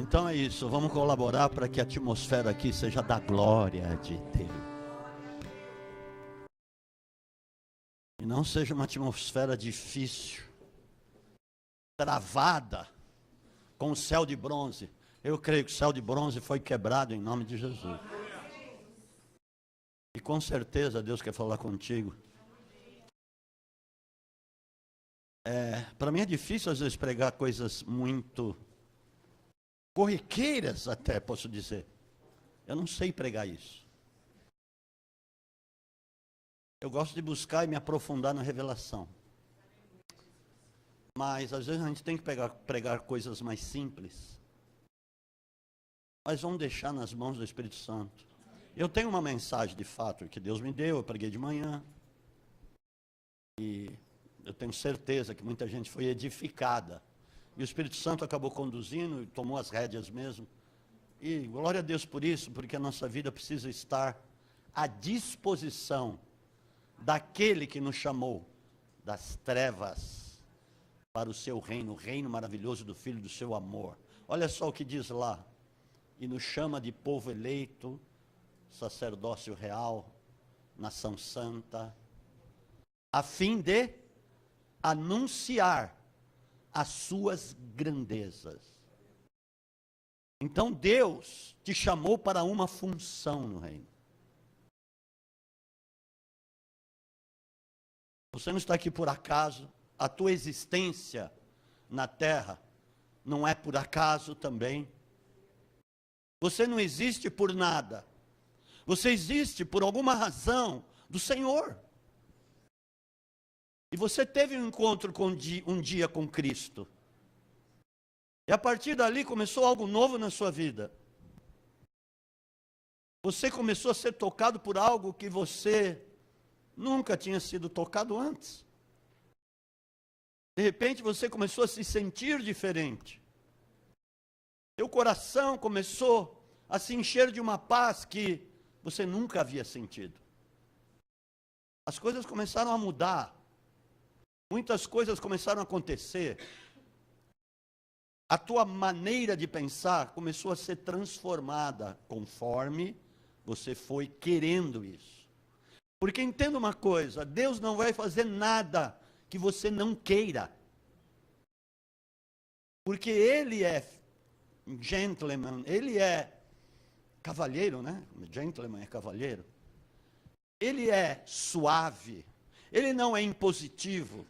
Então é isso, vamos colaborar para que a atmosfera aqui seja da glória de Deus. E não seja uma atmosfera difícil, travada, com o céu de bronze. Eu creio que o céu de bronze foi quebrado em nome de Jesus. E com certeza Deus quer falar contigo. Para mim é difícil às vezes pregar coisas muito corriqueiras até, posso dizer. Eu não sei pregar isso. Eu gosto de buscar e me aprofundar na revelação. Mas às vezes a gente tem que pregar coisas mais simples. Mas vamos deixar nas mãos do Espírito Santo. Eu tenho uma mensagem de fato que Deus me deu, eu preguei de manhã. E eu tenho certeza que muita gente foi edificada. E o Espírito Santo acabou conduzindo e tomou as rédeas mesmo. E glória a Deus por isso, porque a nossa vida precisa estar à disposição daquele que nos chamou das trevas para o seu reino, o reino maravilhoso do Filho do seu amor. Olha só o que diz lá. E nos chama de povo eleito, sacerdócio real, nação santa, a fim de anunciar as suas grandezas. Então Deus te chamou para uma função no reino. Você não está aqui por acaso, a tua existência na terra não é por acaso também. Você não existe por nada. Você existe por alguma razão do Senhor. E você teve um encontro um dia com Cristo. E a partir dali começou algo novo na sua vida. Você começou a ser tocado por algo que você nunca tinha sido tocado antes. De repente você começou a se sentir diferente. Seu coração começou a se encher de uma paz que você nunca havia sentido. As coisas começaram a mudar. Muitas coisas começaram a acontecer. A tua maneira de pensar começou a ser transformada conforme você foi querendo isso. Porque entenda uma coisa, Deus não vai fazer nada que você não queira. Porque Ele é gentleman, Ele é cavalheiro, né? Gentleman é cavalheiro. Ele é suave, Ele não é impositivo.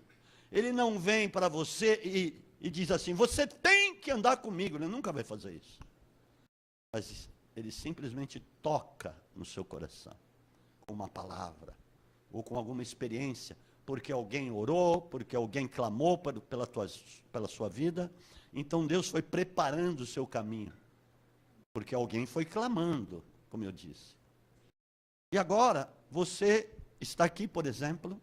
Ele não vem para você e diz assim, você tem que andar comigo. Ele nunca vai fazer isso. Mas Ele simplesmente toca no seu coração. Com uma palavra. Ou com alguma experiência. Porque alguém orou, porque alguém clamou pela sua vida. Então Deus foi preparando o seu caminho. Porque alguém foi clamando, como eu disse. E agora, você está aqui, por exemplo,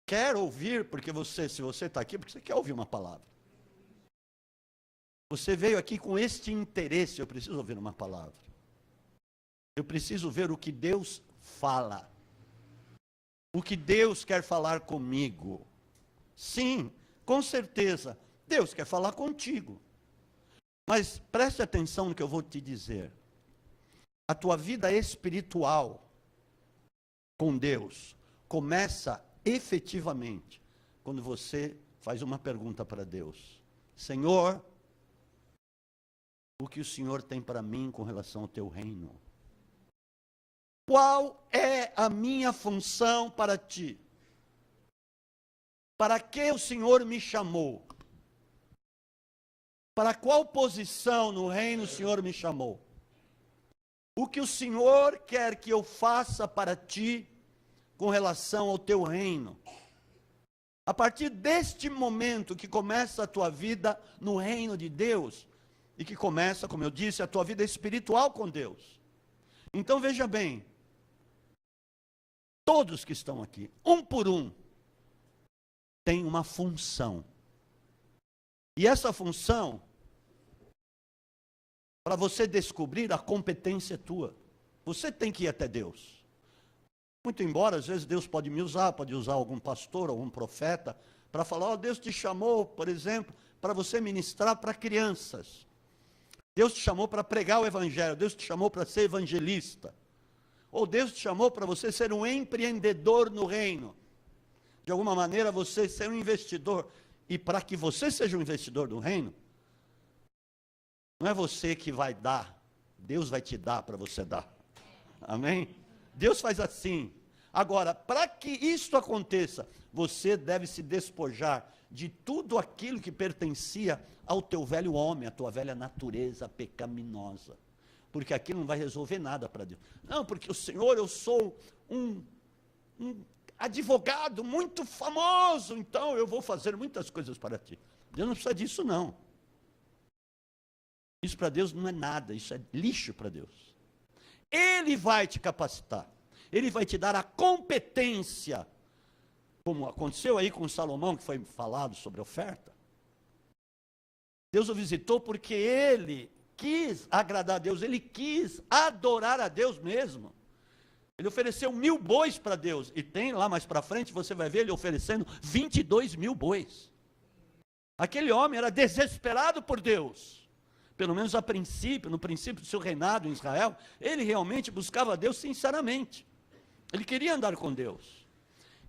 quer ouvir, porque se você está aqui, porque você quer ouvir uma palavra. Você veio aqui com este interesse, eu preciso ouvir uma palavra. Eu preciso ver o que Deus fala. O que Deus quer falar comigo. Sim, com certeza, Deus quer falar contigo. Mas preste atenção no que eu vou te dizer. A tua vida espiritual com Deus começa efetivamente quando você faz uma pergunta para Deus. Senhor, o que o Senhor tem para mim com relação ao teu reino? Qual é a minha função para ti? Para que o Senhor me chamou? Para qual posição no reino o Senhor me chamou? O que o Senhor quer que eu faça para ti com relação ao teu reino? A partir deste momento que começa a tua vida no reino de Deus, e que começa, como eu disse, a tua vida espiritual com Deus. Então veja bem, todos que estão aqui, um por um, têm uma função. E essa função, para você descobrir, a competência é tua. Você tem que ir até Deus. Muito embora, às vezes, Deus pode me usar, pode usar algum pastor, algum profeta, para falar, Deus te chamou, por exemplo, para você ministrar para crianças. Deus te chamou para pregar o evangelho, Deus te chamou para ser evangelista. Ou Deus te chamou para você ser um empreendedor no reino. De alguma maneira você ser um investidor. E para que você seja um investidor no reino, não é você que vai dar, Deus vai te dar para você dar. Amém? Deus faz assim. Agora, para que isso aconteça, você deve se despojar de tudo aquilo que pertencia ao teu velho homem, à tua velha natureza pecaminosa. Porque aquilo não vai resolver nada para Deus. Não, porque o Senhor, eu sou um advogado muito famoso, então eu vou fazer muitas coisas para ti. Deus não precisa disso, não. Isso para Deus não é nada, isso é lixo para Deus. Ele vai te capacitar. Ele vai te dar a competência, como aconteceu aí com Salomão, que foi falado sobre oferta. Deus o visitou porque ele quis agradar a Deus, ele quis adorar a Deus mesmo. Ele ofereceu 1000 bois para Deus, e tem lá mais para frente, você vai ver ele oferecendo 22.000 bois. Aquele homem era desesperado por Deus. Pelo menos a princípio, no princípio do seu reinado em Israel, ele realmente buscava a Deus sinceramente. Ele queria andar com Deus.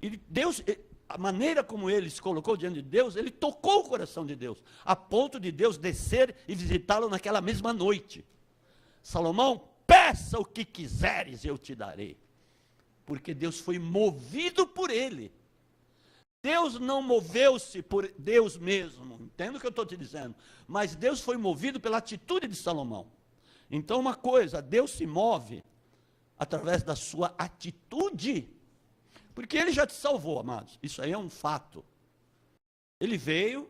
E Deus, a maneira como ele se colocou diante de Deus, ele tocou o coração de Deus, a ponto de Deus descer e visitá-lo naquela mesma noite. Salomão, peça o que quiseres, eu te darei. Porque Deus foi movido por ele. Deus não moveu-se por Deus mesmo, entenda o que eu estou te dizendo, mas Deus foi movido pela atitude de Salomão. Então uma coisa, Deus se move através da sua atitude, porque ele já te salvou, amados, isso aí é um fato. Ele veio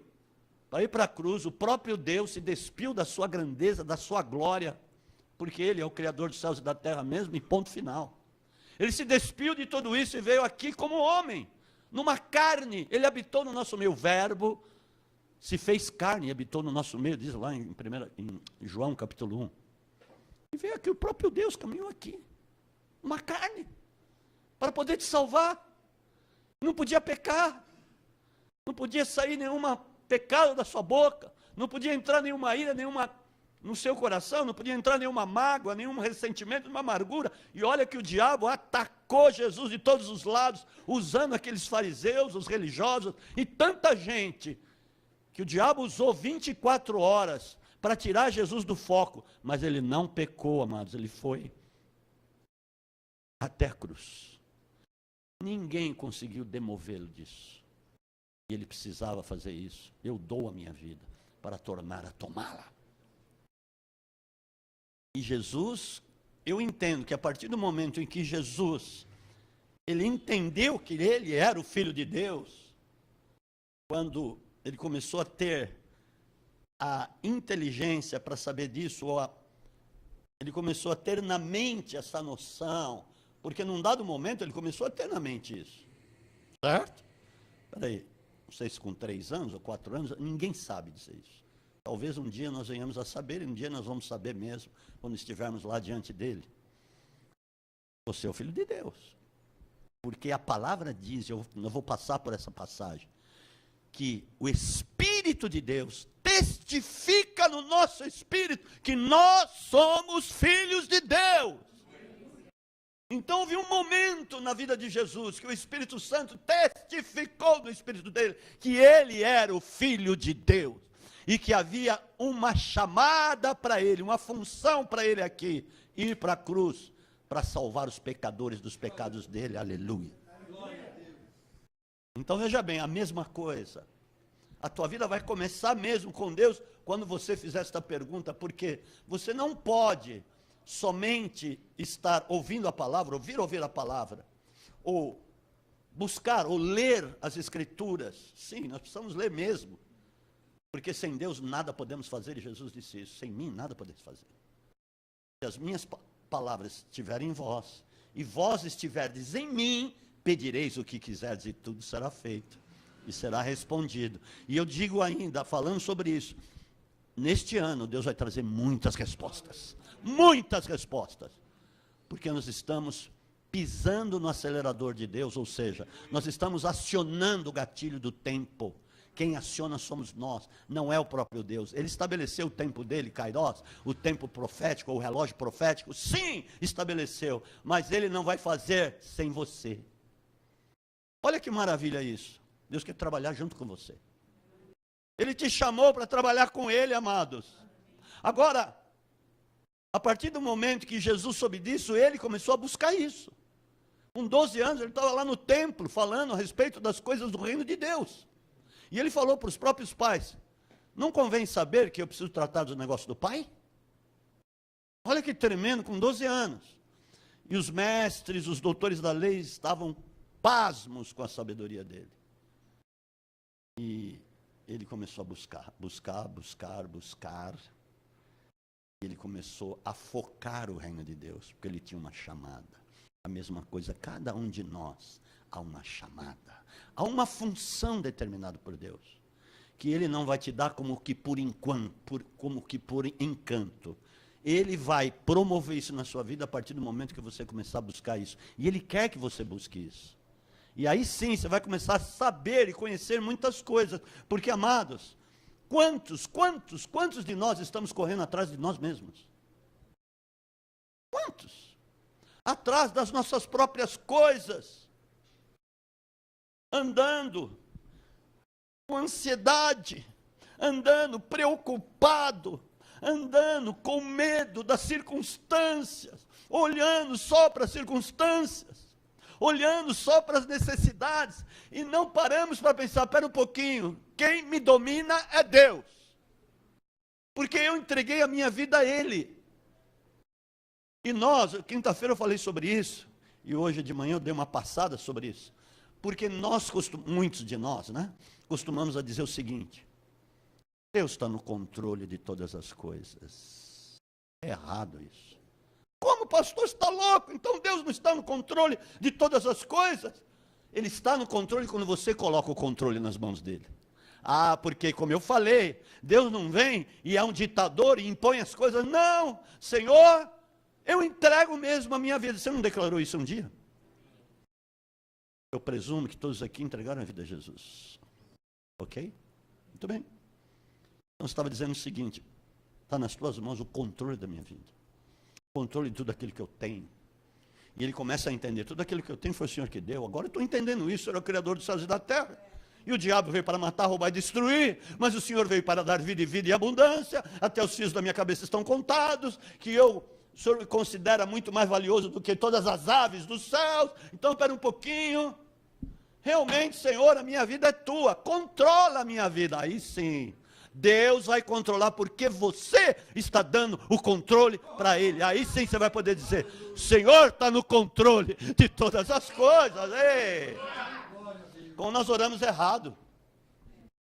para ir para a cruz, o próprio Deus se despiu da sua grandeza, da sua glória, porque ele é o Criador dos céus e da terra mesmo, e ponto final. Ele se despiu de tudo isso e veio aqui como homem, numa carne, ele habitou no nosso meio, o verbo se fez carne e habitou no nosso meio, diz lá em João capítulo 1. E veio aqui, o próprio Deus caminhou aqui, uma carne, para poder te salvar. Não podia pecar, não podia sair nenhum pecado da sua boca, não podia entrar nenhuma ira, no seu coração, não podia entrar nenhuma mágoa, nenhum ressentimento, nenhuma amargura. E olha que o diabo atacou Jesus de todos os lados, usando aqueles fariseus, os religiosos, e tanta gente, que o diabo usou 24 horas para tirar Jesus do foco, mas ele não pecou, amados, ele foi até a cruz. Ninguém conseguiu demovê-lo disso. E ele precisava fazer isso. Eu dou a minha vida para tornar a tomá-la. E Jesus, eu entendo que a partir do momento em que Jesus, ele entendeu que ele era o Filho de Deus, quando ele começou a ter a inteligência para saber disso, ele começou a ter na mente essa noção, porque num dado momento ele começou a ter na mente isso, certo? Espera aí, não sei se com 3 anos ou 4 anos, ninguém sabe dizer isso. Talvez um dia nós venhamos a saber, e um dia nós vamos saber mesmo, quando estivermos lá diante dele. Você é o Filho de Deus. Porque a palavra diz, eu vou passar por essa passagem, que o Espírito de Deus testifica no nosso espírito que nós somos filhos de Deus. Então houve um momento na vida de Jesus que o Espírito Santo testificou no espírito dele que ele era o Filho de Deus. E que havia uma chamada para ele, uma função para ele aqui, ir para a cruz, para salvar os pecadores dos pecados dele, aleluia. Então veja bem, a mesma coisa, a tua vida vai começar mesmo com Deus, quando você fizer esta pergunta, porque você não pode somente estar ouvindo a palavra, ouvir a palavra, ou buscar, ou ler as Escrituras. Sim, nós precisamos ler mesmo. Porque sem Deus nada podemos fazer, e Jesus disse isso, sem mim nada podemos fazer. Se as minhas palavras estiverem em vós, e vós estiverdes em mim, pedireis o que quiserdes, e tudo será feito, e será respondido. E eu digo ainda, falando sobre isso, neste ano Deus vai trazer muitas respostas, porque nós estamos pisando no acelerador de Deus, ou seja, nós estamos acionando o gatilho do tempo, Quem aciona somos nós, não é o próprio Deus. Ele estabeleceu o tempo dele, Kairos, o tempo profético, o relógio profético, sim, estabeleceu, mas ele não vai fazer sem você. Olha que maravilha isso. Deus quer trabalhar junto com você. Ele te chamou para trabalhar com ele, amados. Agora, a partir do momento que Jesus soube disso, ele começou a buscar isso. Com 12 anos, ele estava lá no templo, falando a respeito das coisas do reino de Deus. E ele falou para os próprios pais, não convém saber que eu preciso tratar dos negócios do pai? Olha que tremendo, com 12 anos. E os mestres, os doutores da lei estavam pasmos com a sabedoria dele. E ele começou a buscar. E ele começou a focar o reino de Deus, porque ele tinha uma chamada. A mesma coisa, cada um de nós há uma chamada, há uma função determinada por Deus, que ele não vai te dar como que por encanto. Ele vai promover isso na sua vida a partir do momento que você começar a buscar isso. E ele quer que você busque isso. E aí sim, você vai começar a saber e conhecer muitas coisas. Porque, amados, quantos de nós estamos correndo atrás de nós mesmos? Quantos? Atrás das nossas próprias coisas. Andando com ansiedade, andando preocupado, andando com medo das circunstâncias, olhando só para as circunstâncias, olhando só para as necessidades, e não paramos para pensar, espera um pouquinho, quem me domina é Deus, porque eu entreguei a minha vida a Ele. E nós, quinta-feira eu falei sobre isso, e hoje de manhã eu dei uma passada sobre isso, porque muitos de nós, né, costumamos a dizer o seguinte, Deus está no controle de todas as coisas. É errado isso. Como o pastor está louco? Então Deus não está no controle de todas as coisas? Ele está no controle quando você coloca o controle nas mãos dele. Ah, porque como eu falei, Deus não vem e é um ditador e impõe as coisas. Não, Senhor, eu entrego mesmo a minha vida. Você não declarou isso um dia? Eu presumo que todos aqui entregaram a vida a Jesus. Ok? Muito bem. Então você estava dizendo o seguinte, está nas tuas mãos o controle da minha vida. O controle de tudo aquilo que eu tenho. E ele começa a entender, tudo aquilo que eu tenho foi o Senhor que deu. Agora eu estou entendendo isso, Ele é o Criador dos céus e da terra. E o diabo veio para matar, roubar e destruir, mas o Senhor veio para dar vida e abundância. Até os fios da minha cabeça estão contados, que o Senhor me considera muito mais valioso do que todas as aves dos céus. Então, espera um pouquinho. Realmente, Senhor, a minha vida é tua. Controla a minha vida. Aí sim, Deus vai controlar porque você está dando o controle para Ele. Aí sim você vai poder dizer, Senhor está no controle de todas as coisas. Ei! Como nós oramos errado.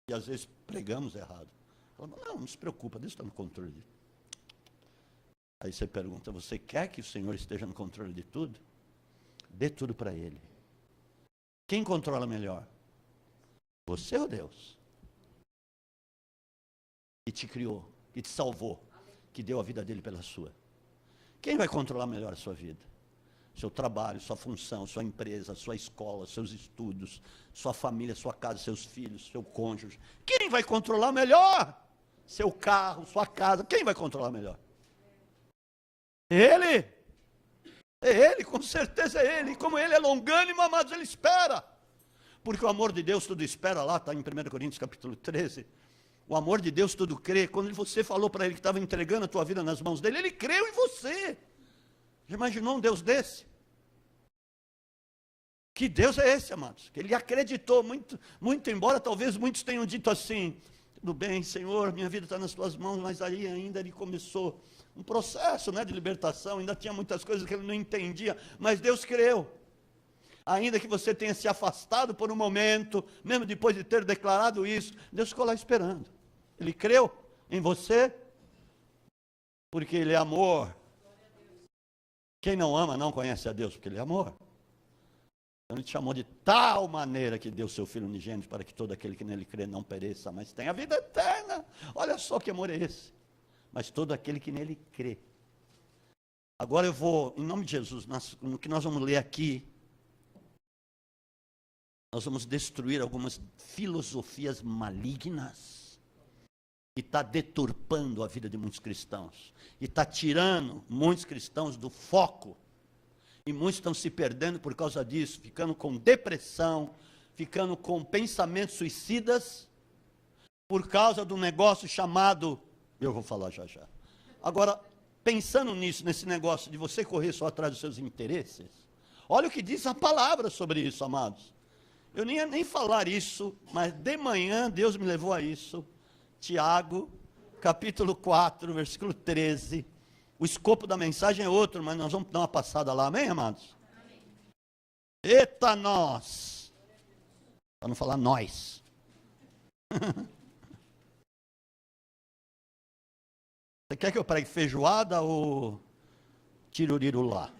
E às vezes pregamos errado. Não se preocupa, Deus está no controle. Aí você pergunta, você quer que o Senhor esteja no controle de tudo? Dê tudo para Ele. Quem controla melhor? Você ou Deus? Que te criou, que te salvou, que deu a vida dele pela sua. Quem vai controlar melhor a sua vida? Seu trabalho, sua função, sua empresa, sua escola, seus estudos, sua família, sua casa, seus filhos, seu cônjuge. Quem vai controlar melhor? Seu carro, sua casa. Quem vai controlar melhor? Ele. É Ele, com certeza é Ele. E como Ele é longânimo, amados, Ele espera. Porque o amor de Deus tudo espera lá, está em 1 Coríntios capítulo 13. O amor de Deus tudo crê. Quando você falou para Ele que estava entregando a tua vida nas mãos dEle, Ele creu em você. Já imaginou um Deus desse? Que Deus é esse, amados? Que Ele acreditou, muito embora talvez muitos tenham dito assim, tudo bem, Senhor, minha vida está nas tuas mãos, mas aí ainda Ele começou um processo, né, de libertação, ainda tinha muitas coisas que Ele não entendia, mas Deus creu. Ainda que você tenha se afastado por um momento, mesmo depois de ter declarado isso, Deus ficou lá esperando. Ele creu em você, porque Ele é amor. Quem não ama não conhece a Deus, porque Ele é amor. Então Ele te chamou de tal maneira que deu seu Filho unigênito para que todo aquele que nele crê não pereça, mas tenha a vida eterna. Olha só que amor é esse. Mas todo aquele que nele crê. Agora eu vou, em nome de Jesus, no que nós vamos ler aqui, Nós vamos destruir algumas filosofias malignas que está deturpando a vida de muitos cristãos. E está tirando muitos cristãos do foco. E muitos estão se perdendo por causa disso, ficando com depressão, ficando com pensamentos suicidas, por causa do negócio chamado, eu vou falar já já. Agora, pensando nisso, nesse negócio de você correr só atrás dos seus interesses, olha o que diz a palavra sobre isso, amados. Eu nem ia nem falar isso, mas de manhã Deus me levou a isso. Tiago, capítulo 4, versículo 13. O escopo da mensagem é outro, mas nós vamos dar uma passada lá, amém, amados? Amém. Eita nós! Para não falar nós. Você quer que eu pregue feijoada ou tirurirulá?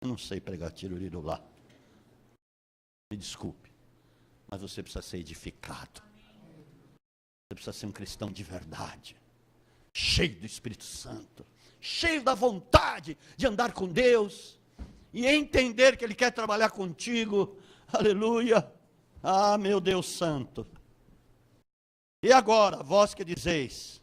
Eu não sei pregar tirurirulá. Me desculpe, mas você precisa ser edificado. Você precisa ser um cristão de verdade, cheio do Espírito Santo, cheio da vontade de andar com Deus e entender que Ele quer trabalhar contigo. Aleluia! Ah, meu Deus santo! E agora, vós que dizeis,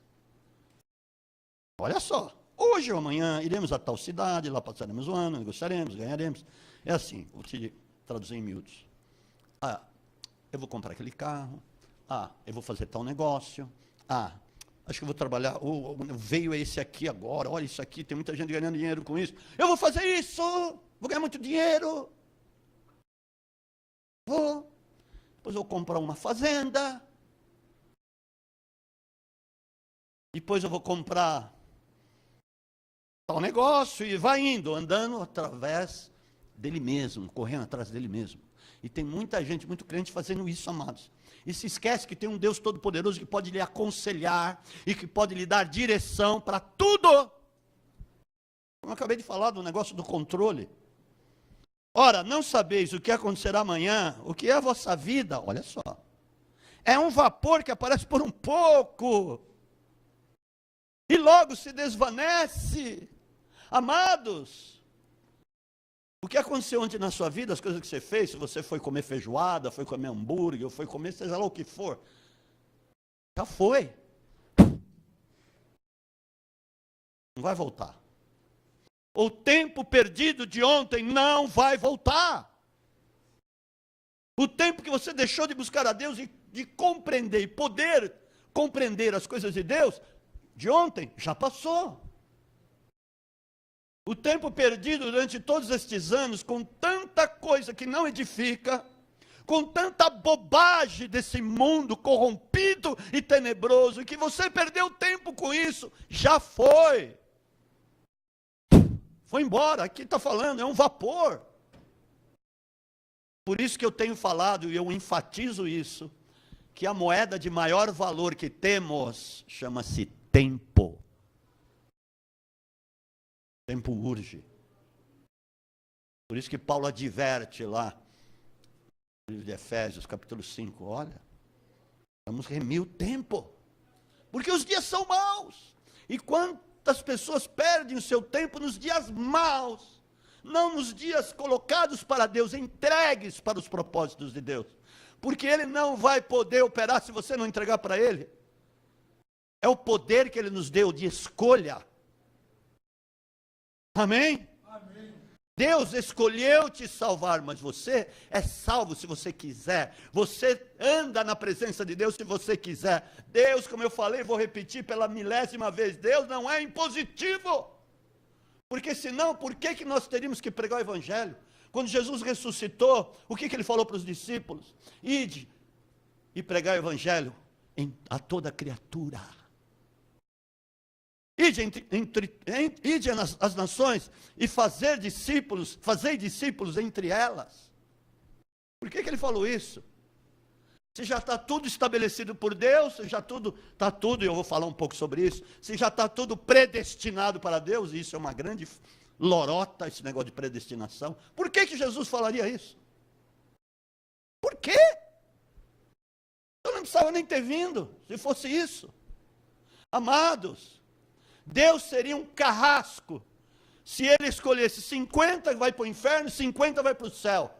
olha só, hoje ou amanhã iremos a tal cidade, lá passaremos o ano, negociaremos, ganharemos. É assim, vou te traduzir em miúdos. Ah, eu vou comprar aquele carro. Ah, eu vou fazer tal negócio. Ah, acho que eu vou trabalhar. Veio esse aqui agora. Olha isso aqui, tem muita gente ganhando dinheiro com isso. Eu vou fazer isso. Vou ganhar muito dinheiro. Vou. Depois eu vou comprar uma fazenda. Depois eu vou comprar tal negócio. E vai indo, andando através dele mesmo, correndo atrás dele mesmo. E tem muita gente, muito crente fazendo isso, amados. E se esquece que tem um Deus Todo-Poderoso que pode lhe aconselhar e que pode lhe dar direção para tudo. Como eu acabei de falar do negócio do controle. Ora, não sabeis o que acontecerá amanhã, o que é a vossa vida, olha só. É um vapor que aparece por um pouco e logo se desvanece. Amados, o que aconteceu ontem na sua vida, as coisas que você fez, se você foi comer feijoada, foi comer hambúrguer, ou foi comer seja lá o que for, já foi. Não vai voltar. O tempo perdido de ontem não vai voltar. O tempo que você deixou de buscar a Deus e de compreender e poder compreender as coisas de Deus, de ontem, já passou. O tempo perdido durante todos estes anos, com tanta coisa que não edifica, com tanta bobagem desse mundo corrompido e tenebroso, que você perdeu tempo com isso, já foi. Foi embora, aqui está falando, é um vapor. Por isso que eu tenho falado, e eu enfatizo isso, que a moeda de maior valor que temos chama-se tempo. Tempo urge. Por isso que Paulo adverte lá, no livro de Efésios, capítulo 5, olha, vamos remir o tempo, porque os dias são maus. E quantas pessoas perdem o seu tempo nos dias maus, não nos dias colocados para Deus, entregues para os propósitos de Deus, porque Ele não vai poder operar se você não entregar para Ele. É o poder que Ele nos deu de escolha. Amém? Amém. Deus escolheu te salvar, mas você é salvo se você quiser. Você anda na presença de Deus se você quiser. Deus, como eu falei, vou repetir pela 1000ª vez, Deus não é impositivo. Porque senão, por que nós teríamos que pregar o Evangelho? Quando Jesus ressuscitou, o que Ele falou para os discípulos? Ide e pregar o Evangelho a toda criatura. Ide as nações e fazei discípulos entre elas. Por que Ele falou isso? Se já está tudo estabelecido por Deus, se já está tudo, e eu vou falar um pouco sobre isso, se já está tudo predestinado para Deus, e isso é uma grande lorota, esse negócio de predestinação, por que Jesus falaria isso? Por quê? Eu não precisava nem ter vindo, se fosse isso. Amados, Deus seria um carrasco se Ele escolhesse 50 vai para o inferno, 50 vai para o céu.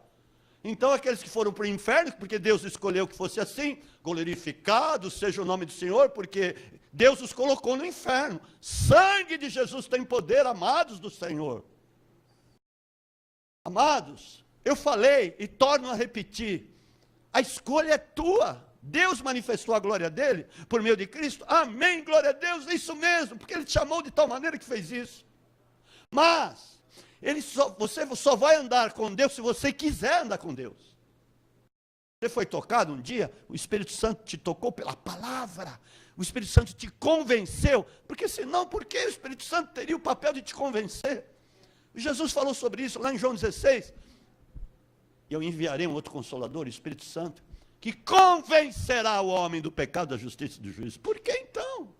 Então aqueles que foram para o inferno, porque Deus escolheu que fosse assim, glorificado seja o nome do Senhor, porque Deus os colocou no inferno. Sangue de Jesus tem poder, amados do Senhor. Amados, eu falei e torno a repetir, a escolha é tua. Deus manifestou a glória dele por meio de Cristo. Amém, glória a Deus, é isso mesmo, porque ele te amou de tal maneira que fez isso. Mas você só vai andar com Deus se você quiser andar com Deus. Você foi tocado um dia, o Espírito Santo te tocou pela palavra, o Espírito Santo te convenceu, porque senão, por que o Espírito Santo teria o papel de te convencer? Jesus falou sobre isso lá em João 16, e eu enviarei um outro Consolador, o Espírito Santo, que convencerá o homem do pecado, da justiça e do juízo. Por que então?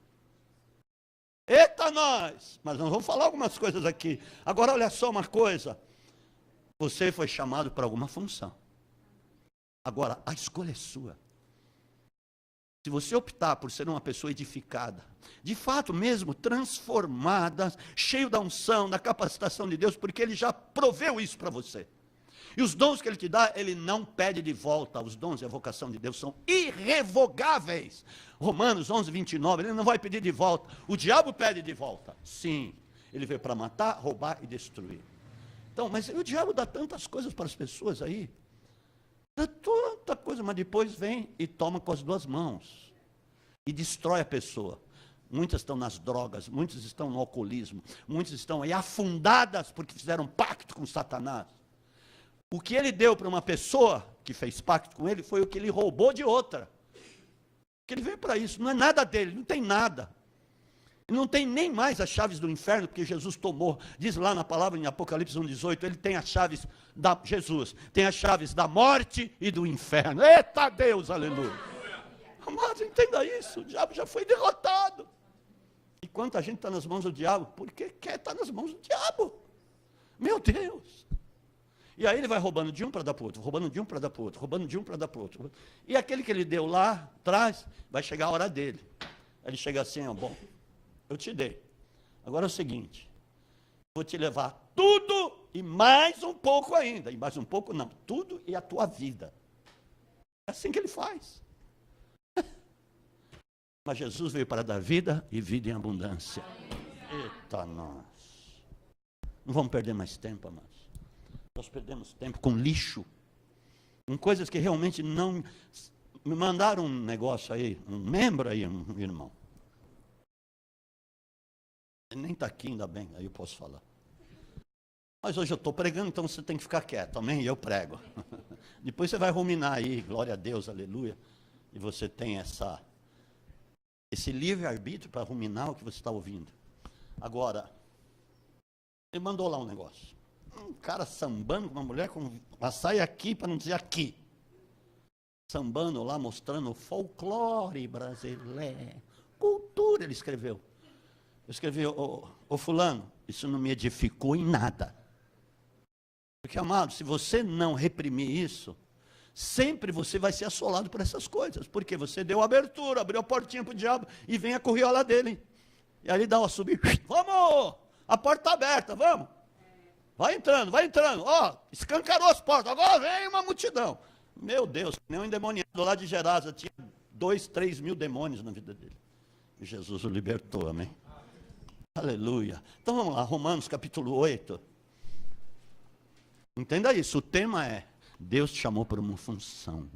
Eita nós! Mas nós vamos falar algumas coisas aqui. Agora olha só uma coisa. Você foi chamado para alguma função. Agora, a escolha é sua. Se você optar por ser uma pessoa edificada, de fato mesmo transformada, cheio da unção, da capacitação de Deus, porque Ele já proveu isso para você. E os dons que Ele te dá, Ele não pede de volta. Os dons e a vocação de Deus são irrevogáveis. Romanos 11, 29, Ele não vai pedir de volta. O diabo pede de volta. Sim, ele veio para matar, roubar e destruir. Então, mas o diabo dá tantas coisas para as pessoas aí. Dá tanta coisa, mas depois vem e toma com as duas mãos. E destrói a pessoa. Muitas estão nas drogas, muitas estão no alcoolismo, muitas estão aí afundadas porque fizeram pacto com Satanás. O que ele deu para uma pessoa que fez pacto com ele foi o que ele roubou de outra. Porque ele veio para isso, não é nada dele, não tem nada. Ele não tem nem mais as chaves do inferno, porque Jesus tomou, diz lá na palavra em Apocalipse 1,18, ele tem as chaves Jesus tem as chaves da morte e do inferno. Eita Deus, aleluia. Amados, entenda isso, o diabo já foi derrotado. E quanta gente está nas mãos do diabo, porque quer estar nas mãos do diabo. Meu Deus. E aí ele vai roubando de um para dar para o outro, roubando de um para dar para o outro, roubando de um para dar para o outro. E aquele que ele deu lá atrás, vai chegar a hora dele. Aí ele chega assim, ó, bom, eu te dei. Agora é o seguinte, vou te levar tudo e mais um pouco ainda. E mais um pouco não, tudo e a tua vida. É assim que ele faz. Mas Jesus veio para dar vida e vida em abundância. Eita nós. Não vamos perder mais tempo, amados. Nós perdemos tempo com lixo, com coisas que realmente não... Me mandaram um negócio aí, um membro aí, um irmão. Ele nem está aqui, ainda bem, aí eu posso falar. Mas hoje eu estou pregando, então você tem que ficar quieto, amém? E eu prego. Depois você vai ruminar aí, glória a Deus, aleluia. E você tem esse livre-arbítrio para ruminar o que você está ouvindo. Agora, ele mandou lá um negócio. Um cara sambando com uma mulher com uma saia aqui, para não dizer aqui. Sambando lá, mostrando o folclore brasileiro. Cultura, ele escreveu. Eu escrevi, ô fulano, isso não me edificou em nada. Porque, amado, se você não reprimir isso, sempre você vai ser assolado por essas coisas. Porque você deu abertura, abriu a portinha para o diabo e vem a corriola dele. E aí ele dá uma subida. Vamos! A porta está aberta, vamos! Vai entrando, ó, escancarou as portas, agora vem uma multidão. Meu Deus, nem um endemoniado lá de Gerasa, tinha 2, 3 mil demônios na vida dele. E Jesus o libertou, amém? Aleluia. Então vamos lá, Romanos capítulo 8. Entenda isso, o tema é, Deus te chamou para uma função.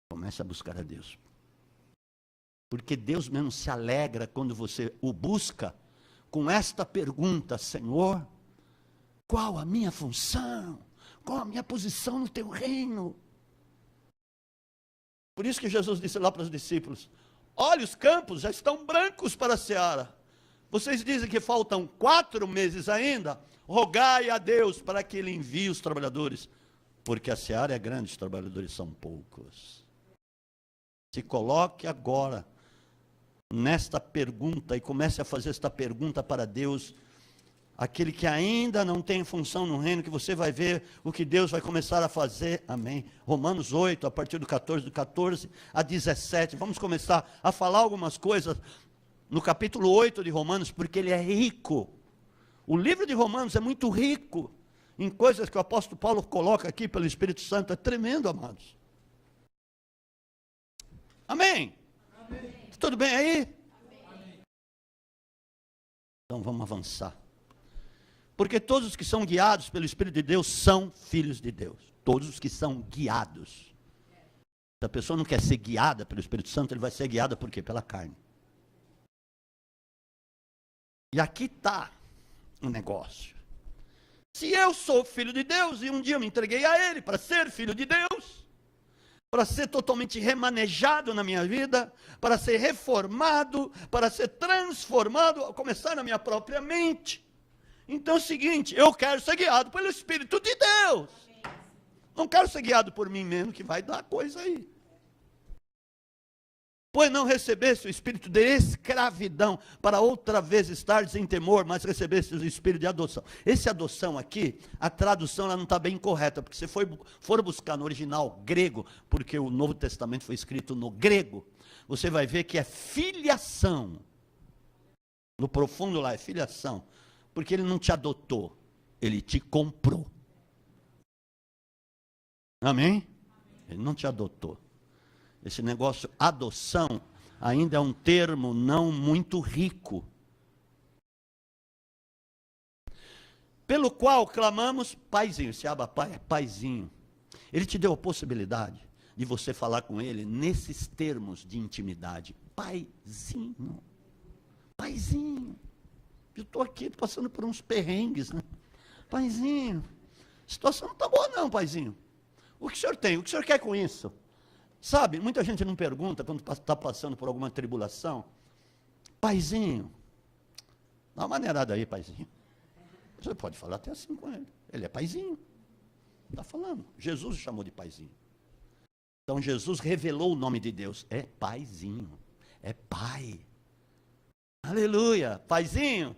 Comece a buscar a Deus. Porque Deus mesmo se alegra quando você o busca com esta pergunta, Senhor, qual a minha função? Qual a minha posição no teu reino? Por isso que Jesus disse lá para os discípulos, olha, os campos já estão brancos para a seara. Vocês dizem que faltam 4 meses ainda? Rogai a Deus para que Ele envie os trabalhadores. Porque a seara é grande, os trabalhadores são poucos. Se coloque agora nesta pergunta e comece a fazer esta pergunta para Deus. Aquele que ainda não tem função no reino, que você vai ver o que Deus vai começar a fazer, amém. Romanos 8, a partir do 14 a 17, vamos começar a falar algumas coisas no capítulo 8 de Romanos, porque ele é rico. O livro de Romanos é muito rico em coisas que o apóstolo Paulo coloca aqui pelo Espírito Santo. É tremendo, amados. Amém? Amém. Tudo bem aí? Amém. Então vamos avançar. Porque todos os que são guiados pelo Espírito de Deus são filhos de Deus. Todos os que são guiados. Se a pessoa não quer ser guiada pelo Espírito Santo, ele vai ser guiada por quê? Pela carne. E aqui está o negócio. Se eu sou filho de Deus, e um dia eu me entreguei a Ele para ser filho de Deus, para ser totalmente remanejado na minha vida, para ser reformado, para ser transformado, a começar na minha própria mente. Então é o seguinte, eu quero ser guiado pelo Espírito de Deus. Não quero ser guiado por mim mesmo, que vai dar coisa aí. Pois não recebeste o espírito de escravidão, para outra vez estares em temor, mas recebeste o espírito de adoção. Esse adoção aqui, a tradução ela não está bem correta, porque se for buscar no original grego, porque o Novo Testamento foi escrito no grego, você vai ver que é filiação. No profundo lá é filiação, porque ele não te adotou, ele te comprou. Amém? Ele não te adotou. Esse negócio adoção ainda é um termo não muito rico. Pelo qual clamamos paizinho. Esse Abba Pai é paizinho. Ele te deu a possibilidade de você falar com ele nesses termos de intimidade. Paizinho. Paizinho. Eu estou aqui passando por uns perrengues, né? Paizinho. A situação não está boa não, paizinho. O que o senhor tem? O que o senhor quer com isso? Sabe, muita gente não pergunta quando está passando por alguma tribulação. Paizinho, dá uma maneirada aí, paizinho. Você pode falar até assim com ele. Ele é paizinho. Está falando. Jesus o chamou de paizinho. Então Jesus revelou o nome de Deus. É paizinho. É pai. Aleluia. Paizinho.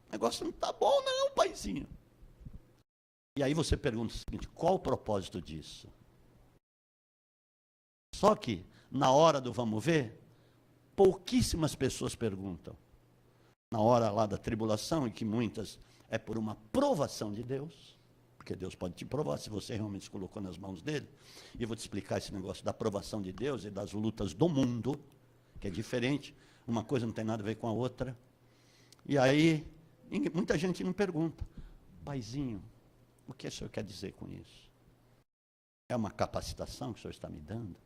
O negócio não está bom não, paizinho. E aí você pergunta o seguinte, qual o propósito disso? Só que, na hora do vamos ver, pouquíssimas pessoas perguntam. Na hora lá da tribulação, e que muitas é por uma provação de Deus, porque Deus pode te provar, se você realmente se colocou nas mãos dele. E eu vou te explicar esse negócio da provação de Deus e das lutas do mundo, que é diferente, uma coisa não tem nada a ver com a outra. E aí, muita gente não pergunta, paizinho, o que o senhor quer dizer com isso? É uma capacitação que o senhor está me dando?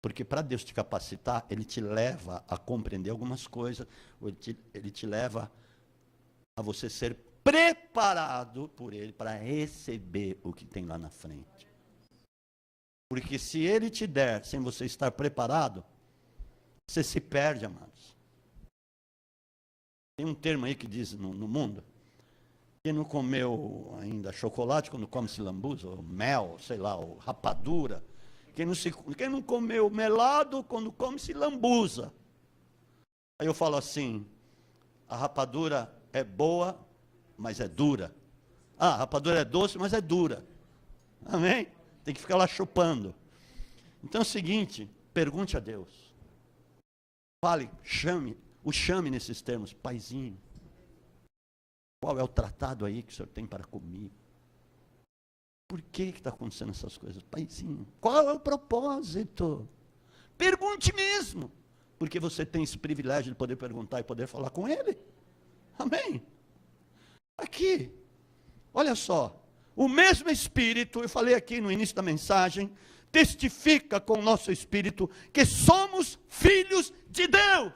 Porque para Deus te capacitar, Ele te leva a compreender algumas coisas, Ele te leva a você ser preparado por Ele para receber o que tem lá na frente. Porque se Ele te der sem você estar preparado, você se perde, amados. Tem um termo aí que diz no mundo, quem não comeu ainda chocolate quando come-se lambuza, ou mel, sei lá, ou rapadura, quem não comeu melado quando come-se lambuza. Aí eu falo assim, a rapadura é boa, mas é dura. Ah, a rapadura é doce, mas é dura. Amém? Tem que ficar lá chupando. Então é o seguinte, pergunte a Deus. Fale, o chame nesses termos, paizinho. Qual é o tratado aí que o senhor tem para comigo? Por que está acontecendo essas coisas? Paizinho, qual é o propósito? Pergunte mesmo, porque você tem esse privilégio de poder perguntar e poder falar com ele. Amém? Aqui, olha só, o mesmo Espírito, eu falei aqui no início da mensagem, testifica com o nosso Espírito que somos filhos de Deus.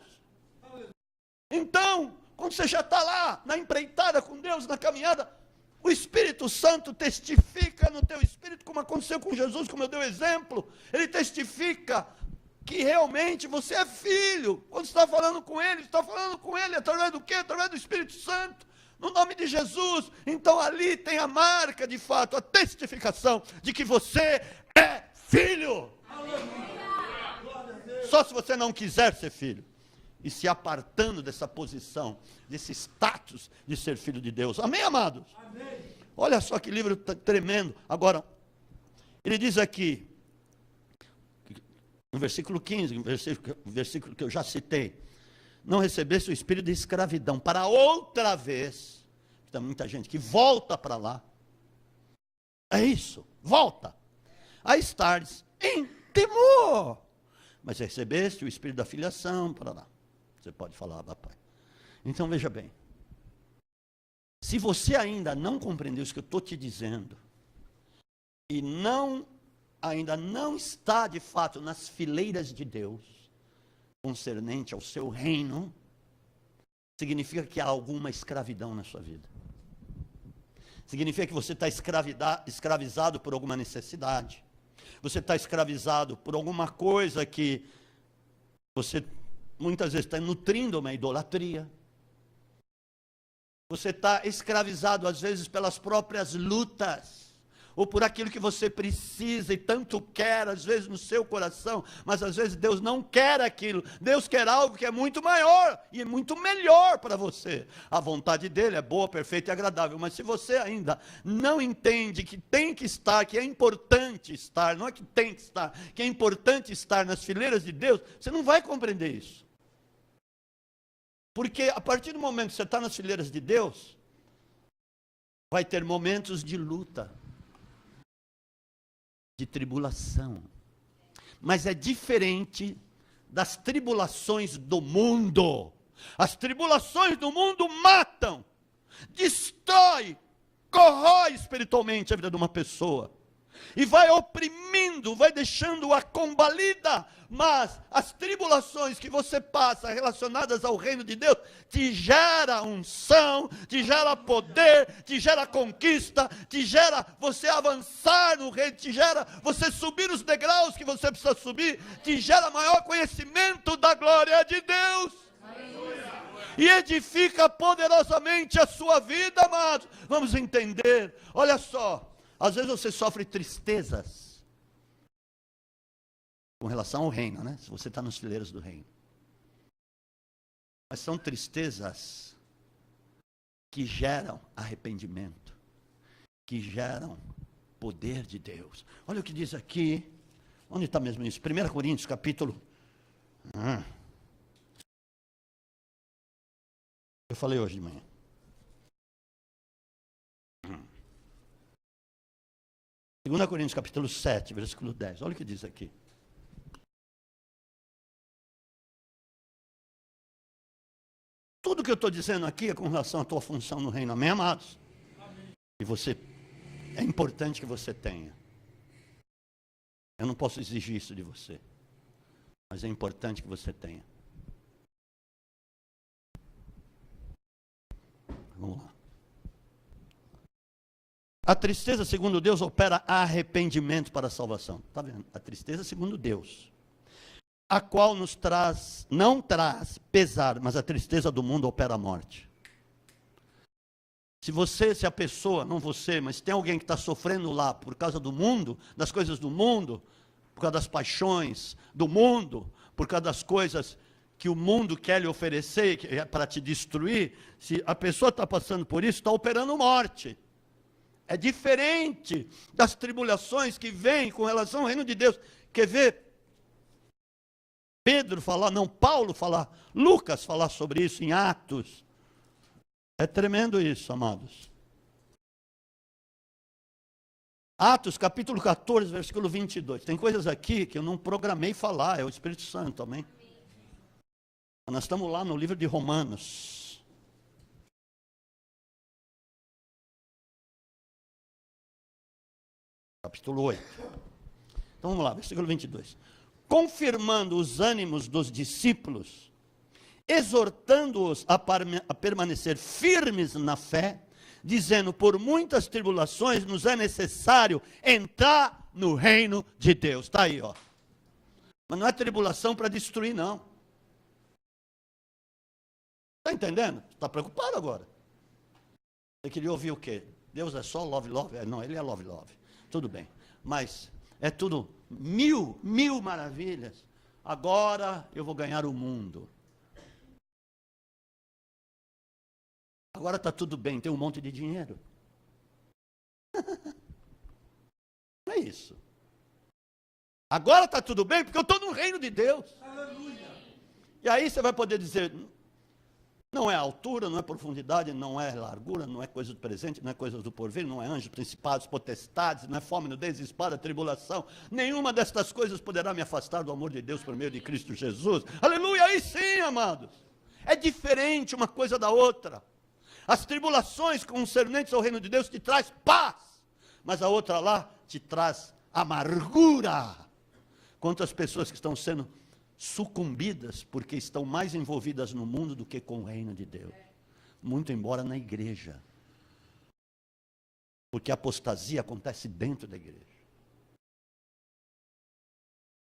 Então, quando você já está lá, na empreitada com Deus, na caminhada, o Espírito Santo testifica no teu espírito, como aconteceu com Jesus, como eu dei o exemplo. Ele testifica que realmente você é filho. Quando você está falando com ele através do quê? Através do Espírito Santo, no nome de Jesus. Então ali tem a marca, de fato, a testificação de que você é filho. Só se você não quiser ser filho. E se apartando dessa posição, desse status de ser filho de Deus. Amém, amados? Amém. Olha só que livro tremendo. Agora, ele diz aqui, no versículo 15, versículo que eu já citei, não recebesse o espírito de escravidão, para outra vez, Tem muita gente que volta para lá. É isso, volta. A estares em temor. Mas recebeste o espírito da filiação para lá. Você pode falar, papai. Então veja bem. Se você ainda não compreendeu isso que eu estou te dizendo, e ainda não está de fato nas fileiras de Deus, concernente ao seu reino, significa que há alguma escravidão na sua vida. Significa que você está escravizado por alguma necessidade. Você está escravizado por alguma coisa que você muitas vezes está nutrindo uma idolatria. Você está escravizado às vezes pelas próprias lutas, ou por aquilo que você precisa e tanto quer, às vezes no seu coração, mas às vezes Deus não quer aquilo. Deus quer algo que é muito maior e é muito melhor para você. A vontade dele é boa, perfeita e agradável, mas se você ainda não entende que tem que estar, que é importante estar, não é que tem que estar, que é importante estar nas fileiras de Deus, você não vai compreender isso. Porque a partir do momento que você está nas fileiras de Deus, vai ter momentos de luta, de tribulação. Mas é diferente das tribulações do mundo. As tribulações do mundo matam, destrói, corrói espiritualmente a vida de uma pessoa. E vai oprimindo, vai deixando-a combalida. Mas as tribulações que você passa relacionadas ao reino de Deus, te gera unção, te gera poder, te gera conquista, te gera você avançar no reino, te gera você subir os degraus que você precisa subir, te gera maior conhecimento da glória de Deus. E edifica poderosamente a sua vida, amados. Vamos entender, olha só. Às vezes você sofre tristezas com relação ao reino, né? Se você está nos fileiros do reino. Mas são tristezas que geram arrependimento, que geram poder de Deus. Olha o que diz aqui. Onde está mesmo isso? 1 Coríntios, capítulo... Eu falei hoje de manhã. 2 Coríntios capítulo 7, versículo 10. Olha o que diz aqui. Tudo que eu estou dizendo aqui é com relação à tua função no reino, amém, amados? Amém. E você, é importante que você tenha. Eu não posso exigir isso de você, mas é importante que você tenha. Vamos lá. A tristeza, segundo Deus, opera arrependimento para a salvação. Está vendo? A tristeza, segundo Deus. A qual não traz pesar, mas a tristeza do mundo opera a morte. Se a pessoa, não você, mas tem alguém que está sofrendo lá por causa do mundo, das coisas do mundo, por causa das paixões do mundo, por causa das coisas que o mundo quer lhe oferecer, que é para te destruir, se a pessoa está passando por isso, está operando morte. É diferente das tribulações que vêm com relação ao reino de Deus. Quer ver Paulo falar, Lucas falar sobre isso em Atos. É tremendo isso, amados. Atos, capítulo 14, versículo 22. Tem coisas aqui que eu não programei falar, é o Espírito Santo, amém? Nós estamos lá no livro de Romanos. Capítulo 8. Então vamos lá, versículo 22. Confirmando os ânimos dos discípulos, exortando-os a permanecer firmes na fé, dizendo, por muitas tribulações nos é necessário entrar no reino de Deus. Está aí, ó. Mas não é tribulação para destruir, não. Está entendendo? Está preocupado agora? Você queria ouvir o quê? Deus é só love, love? Não, ele é love, love. Tudo bem, mas é tudo mil maravilhas. Agora eu vou ganhar o mundo. Agora está tudo bem, tem um monte de dinheiro. Não é isso. Agora está tudo bem porque eu estou no reino de Deus. Aleluia. E aí você vai poder dizer, Não é altura, não é profundidade, não é largura, não é coisa do presente, não é coisa do porvir, não é anjos, principados, potestades, não é fome, nudez, espada, tribulação. Nenhuma destas coisas poderá me afastar do amor de Deus por meio de Cristo Jesus. Aleluia, aí sim, amados. É diferente uma coisa da outra. As tribulações concernentes ao reino de Deus te traz paz, mas a outra lá te traz amargura. Quantas pessoas que estão sendo sucumbidas porque estão mais envolvidas no mundo do que com o reino de Deus. Muito embora na igreja. Porque a apostasia acontece dentro da igreja.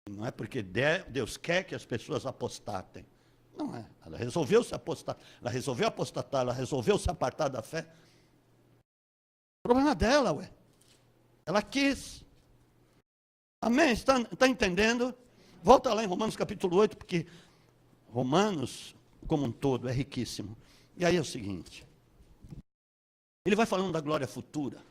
Não é porque Deus quer que as pessoas apostatem. Não é. Ela resolveu se apostatar, ela resolveu apostatar, ela resolveu se apartar da fé. O problema dela, ué. Ela quis. Amém? Está entendendo? Volta lá em Romanos capítulo 8, porque Romanos, como um todo, é riquíssimo. E aí é o seguinte, ele vai falando da glória futura,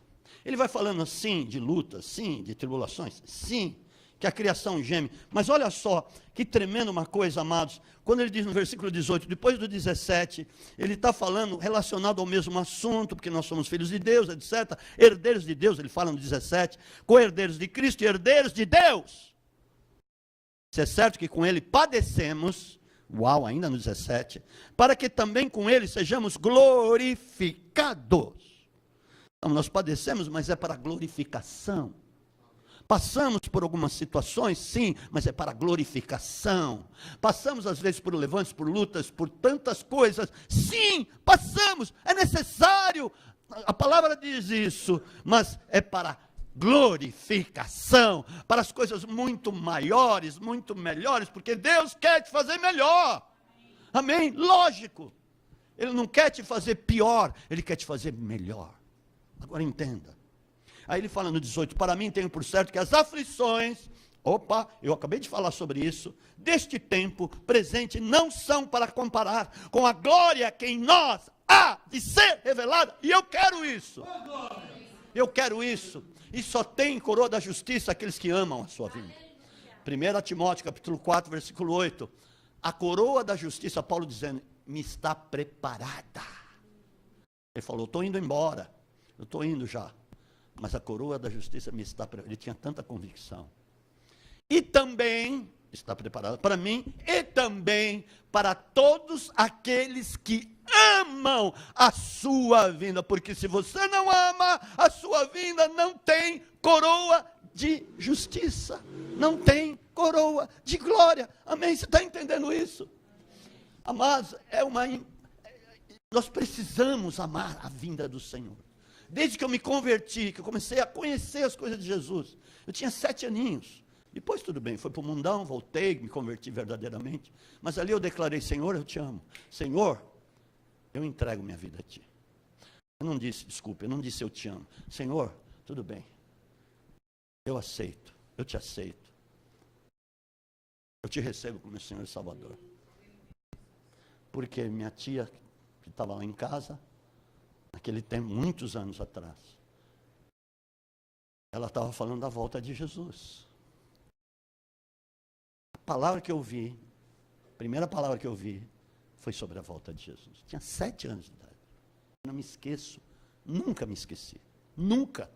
ele vai falando sim de lutas, sim de tribulações, sim, que a criação geme. Mas olha só, que tremendo uma coisa, amados, quando ele diz no versículo 18, depois do 17, ele está falando relacionado ao mesmo assunto, porque nós somos filhos de Deus, etc., herdeiros de Deus, ele fala no 17, co-herdeiros de Cristo e herdeiros de Deus. Se é certo que com ele padecemos, uau, ainda no 17, para que também com ele sejamos glorificados. Então, nós padecemos, mas é para glorificação. Passamos por algumas situações, sim, mas é para glorificação. Passamos às vezes por levantes, por lutas, por tantas coisas, sim, passamos, é necessário, a palavra diz isso, mas é para glorificação, para as coisas muito maiores, muito melhores, porque Deus quer te fazer melhor. Amém? Lógico. Ele não quer te fazer pior, Ele quer te fazer melhor. Agora entenda. Aí ele fala no 18, para mim tenho por certo que as aflições, eu acabei de falar sobre isso, deste tempo presente não são para comparar com a glória que em nós há de ser revelada, e eu quero isso. Eu quero isso. E só tem coroa da justiça aqueles que amam a sua vida. 1 Timóteo capítulo 4, versículo 8. A coroa da justiça, Paulo dizendo, me está preparada. Ele falou, estou indo embora. Eu estou indo já. Mas a coroa da justiça me está preparada. Ele tinha tanta convicção. E também, está preparada para mim, e também para todos aqueles que amam a sua vinda, porque se você não ama a sua vinda, não tem coroa de justiça, não tem coroa de glória. Amém? Você está entendendo isso? Amados, nós precisamos amar a vinda do Senhor. Desde que eu me converti, que eu comecei a conhecer as coisas de Jesus, eu tinha 7 aninhos. Depois tudo bem, foi para o mundão, voltei, me converti verdadeiramente. Mas ali eu declarei, Senhor, eu te amo. Senhor, eu entrego minha vida a ti. Eu não disse, desculpe, eu não disse eu te amo. Senhor, tudo bem. Eu aceito, eu te aceito. Eu te recebo como meu Senhor e Salvador. Porque minha tia, que estava lá em casa, naquele tempo, muitos anos atrás, ela estava falando da volta de Jesus. A palavra que eu vi, a primeira palavra que eu vi, foi sobre a volta de Jesus. Tinha 7 anos de idade. Não me esqueço, nunca me esqueci, nunca.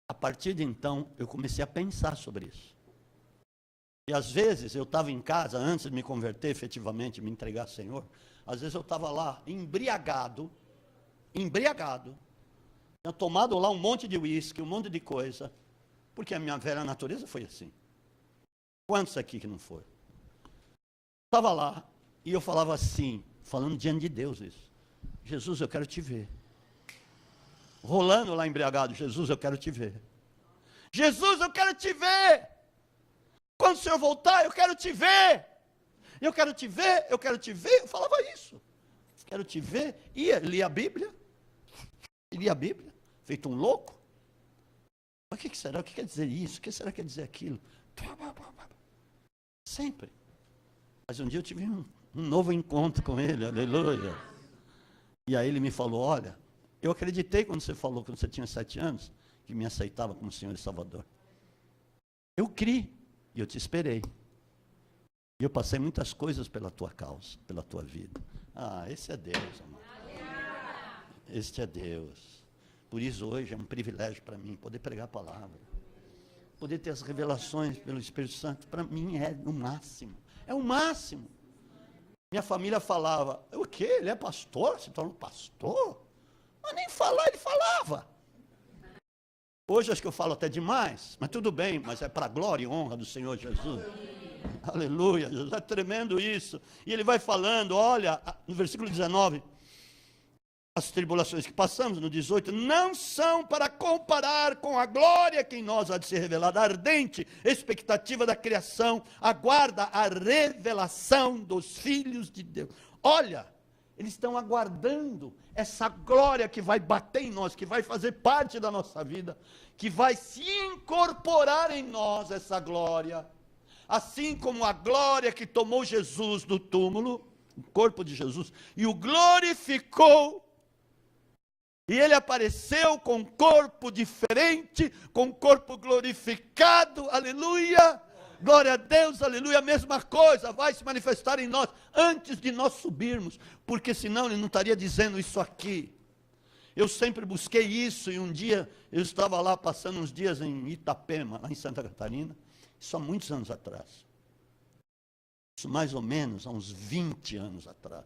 A partir de então, eu comecei a pensar sobre isso. E às vezes, eu estava em casa, antes de me converter efetivamente, me entregar ao Senhor, às vezes eu estava lá, embriagado, tinha tomado lá um monte de uísque, um monte de coisa, porque a minha velha natureza foi assim. Quantos aqui que não foi? Estava lá, e eu falava assim, falando diante de Deus isso. Jesus, eu quero te ver. Rolando lá embriagado, Jesus, eu quero te ver. Jesus, eu quero te ver. Quando o Senhor voltar, eu quero te ver. Eu quero te ver, eu quero te ver. Eu falava isso. Quero te ver. Ia, lia a Bíblia. Lia a Bíblia, feito um louco. Mas o que será? O que quer dizer isso? O que será que quer dizer aquilo? Sempre. Mas um dia eu tive um novo encontro com ele, aleluia. E aí ele me falou, olha, eu acreditei quando você falou, quando você tinha 7 anos, que me aceitava como Senhor e Salvador. Eu criei, e eu te esperei. E eu passei muitas coisas pela tua causa, pela tua vida. Ah, esse é Deus, amor. Este é Deus. Por isso hoje é um privilégio para mim poder pregar a palavra. Poder ter as revelações pelo Espírito Santo, para mim é o máximo. É o máximo. Minha família falava, o quê? Ele é pastor? Se tornou pastor? Mas nem falar, ele falava. Hoje acho que eu falo até demais, mas tudo bem, mas é para a glória e honra do Senhor Jesus. Aleluia, Jesus, é tremendo isso. E ele vai falando, olha, no versículo 19, as tribulações que passamos, no 18, não são para comparar com a glória que em nós há de ser revelada. A ardente expectativa da criação aguarda a revelação dos filhos de Deus. Olha, eles estão aguardando essa glória que vai bater em nós, que vai fazer parte da nossa vida, que vai se incorporar em nós, essa glória. Assim como a glória que tomou Jesus do túmulo, o corpo de Jesus, e o glorificou, e ele apareceu com um corpo diferente, com um corpo glorificado, aleluia, glória a Deus, aleluia, a mesma coisa vai se manifestar em nós, antes de nós subirmos, porque senão ele não estaria dizendo isso aqui. Eu sempre busquei isso, e um dia eu estava lá passando uns dias em Itapema, lá em Santa Catarina, isso há muitos anos atrás, isso mais ou menos há uns 20 anos atrás,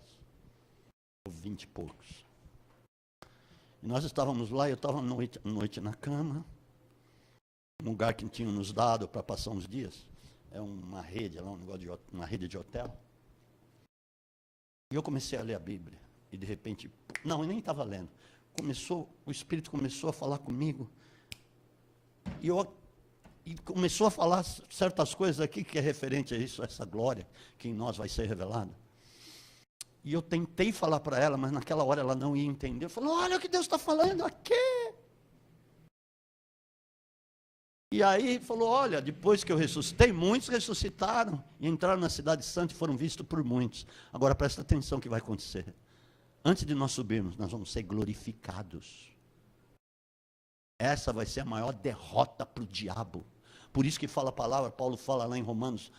ou 20 e poucos. E nós estávamos lá, eu estava noite na cama, um lugar que tinham nos dado para passar uns dias, é uma rede, lá, uma rede de hotel. E eu comecei a ler a Bíblia, e de repente, não, eu nem estava lendo, o Espírito começou a falar comigo, e começou a falar certas coisas aqui que é referente a isso, a essa glória que em nós vai ser revelada. E eu tentei falar para ela, mas naquela hora ela não ia entender. Eu falei, olha o que Deus está falando aqui. E aí falou, olha, depois que eu ressuscitei, muitos ressuscitaram e entraram na cidade santa e foram vistos por muitos. Agora presta atenção o que vai acontecer. Antes de nós subirmos, nós vamos ser glorificados. Essa vai ser a maior derrota para o diabo. Por isso que fala a palavra, Paulo fala lá em Romanos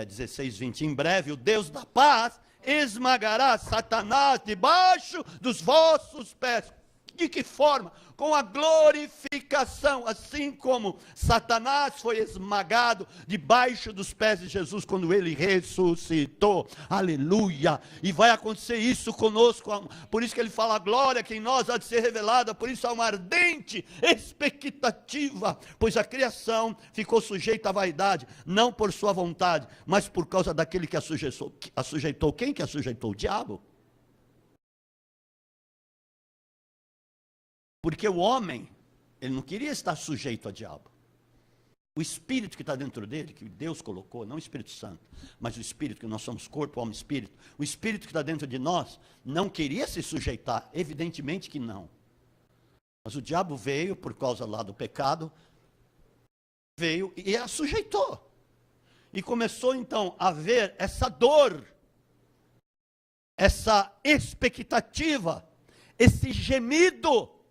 16, 20. Em breve o Deus da paz esmagará Satanás debaixo dos vossos pés. De que forma? Com a glorificação, assim como Satanás foi esmagado debaixo dos pés de Jesus quando ele ressuscitou. Aleluia! E vai acontecer isso conosco. Por isso que ele fala a glória que em nós há de ser revelada. Por isso há uma ardente expectativa, pois a criação ficou sujeita à vaidade, não por sua vontade, mas por causa daquele que a sujeitou. Quem que a sujeitou? O diabo. Porque o homem, ele não queria estar sujeito ao diabo. O Espírito que está dentro dele, que Deus colocou, não o Espírito Santo, mas o Espírito, que nós somos corpo, alma e Espírito, o Espírito que está dentro de nós, não queria se sujeitar, evidentemente que não. Mas o diabo veio, por causa lá do pecado, veio e a sujeitou. E começou então a ver essa dor, essa expectativa, esse gemido,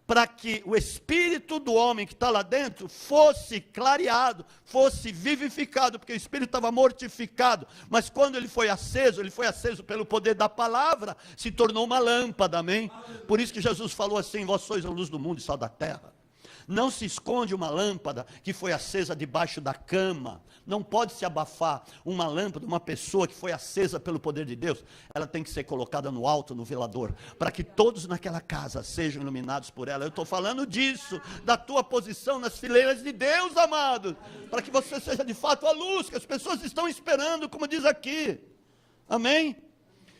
para que o espírito do homem que está lá dentro fosse clareado, fosse vivificado, porque o espírito estava mortificado, mas quando ele foi aceso pelo poder da palavra, se tornou uma lâmpada, amém? Por isso que Jesus falou assim, vós sois a luz do mundo e sal da terra. Não se esconde uma lâmpada que foi acesa debaixo da cama. Não pode se abafar uma lâmpada, uma pessoa que foi acesa pelo poder de Deus. Ela tem que ser colocada no alto, no velador, para que todos naquela casa sejam iluminados por ela. Eu estou falando disso, da tua posição nas fileiras de Deus, amado, para que você seja de fato a luz que as pessoas estão esperando, como diz aqui. Amém?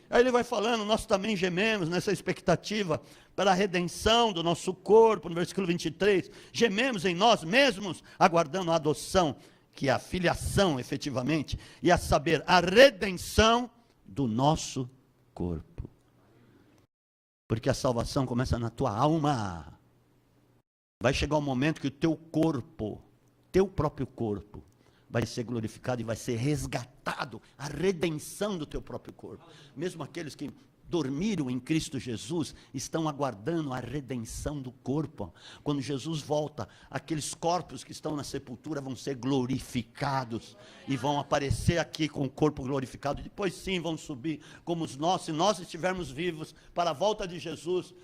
Aí ele vai falando, nós também gememos nessa expectativa para a redenção do nosso corpo, no versículo 23, gememos em nós mesmos, aguardando a adoção, que é a filiação efetivamente, e a saber, a redenção do nosso corpo. Porque a salvação começa na tua alma. Vai chegar um momento que o teu corpo, teu próprio corpo, vai ser glorificado e vai ser resgatado, a redenção do teu próprio corpo. Mesmo aqueles que dormiram em Cristo Jesus estão aguardando a redenção do corpo. Quando Jesus volta, aqueles corpos que estão na sepultura vão ser glorificados e vão aparecer aqui com o corpo glorificado. Depois sim vão subir como os nossos, se nós estivermos vivos para a volta de Jesus,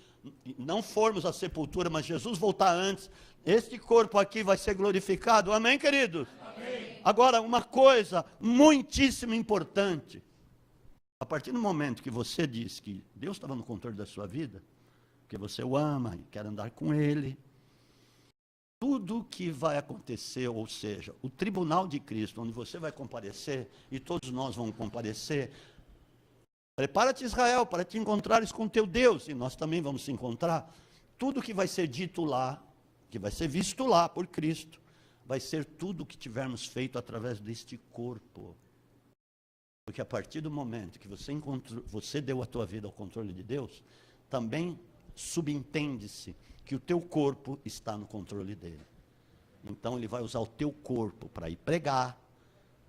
não formos à sepultura, mas Jesus voltar antes, este corpo aqui vai ser glorificado. Amém, queridos? Amém. Agora, uma coisa muitíssimo importante. A partir do momento que você diz que Deus estava no controle da sua vida, que você o ama e quer andar com Ele, tudo que vai acontecer, ou seja, o tribunal de Cristo, onde você vai comparecer, e todos nós vamos comparecer, prepara-te, Israel, para te encontrares com teu Deus, e nós também vamos se encontrar. Tudo que vai ser dito lá, que vai ser visto lá por Cristo, vai ser tudo o que tivermos feito através deste corpo. Porque a partir do momento que você deu a tua vida ao controle de Deus, também subentende-se que o teu corpo está no controle dele. Então ele vai usar o teu corpo para ir pregar,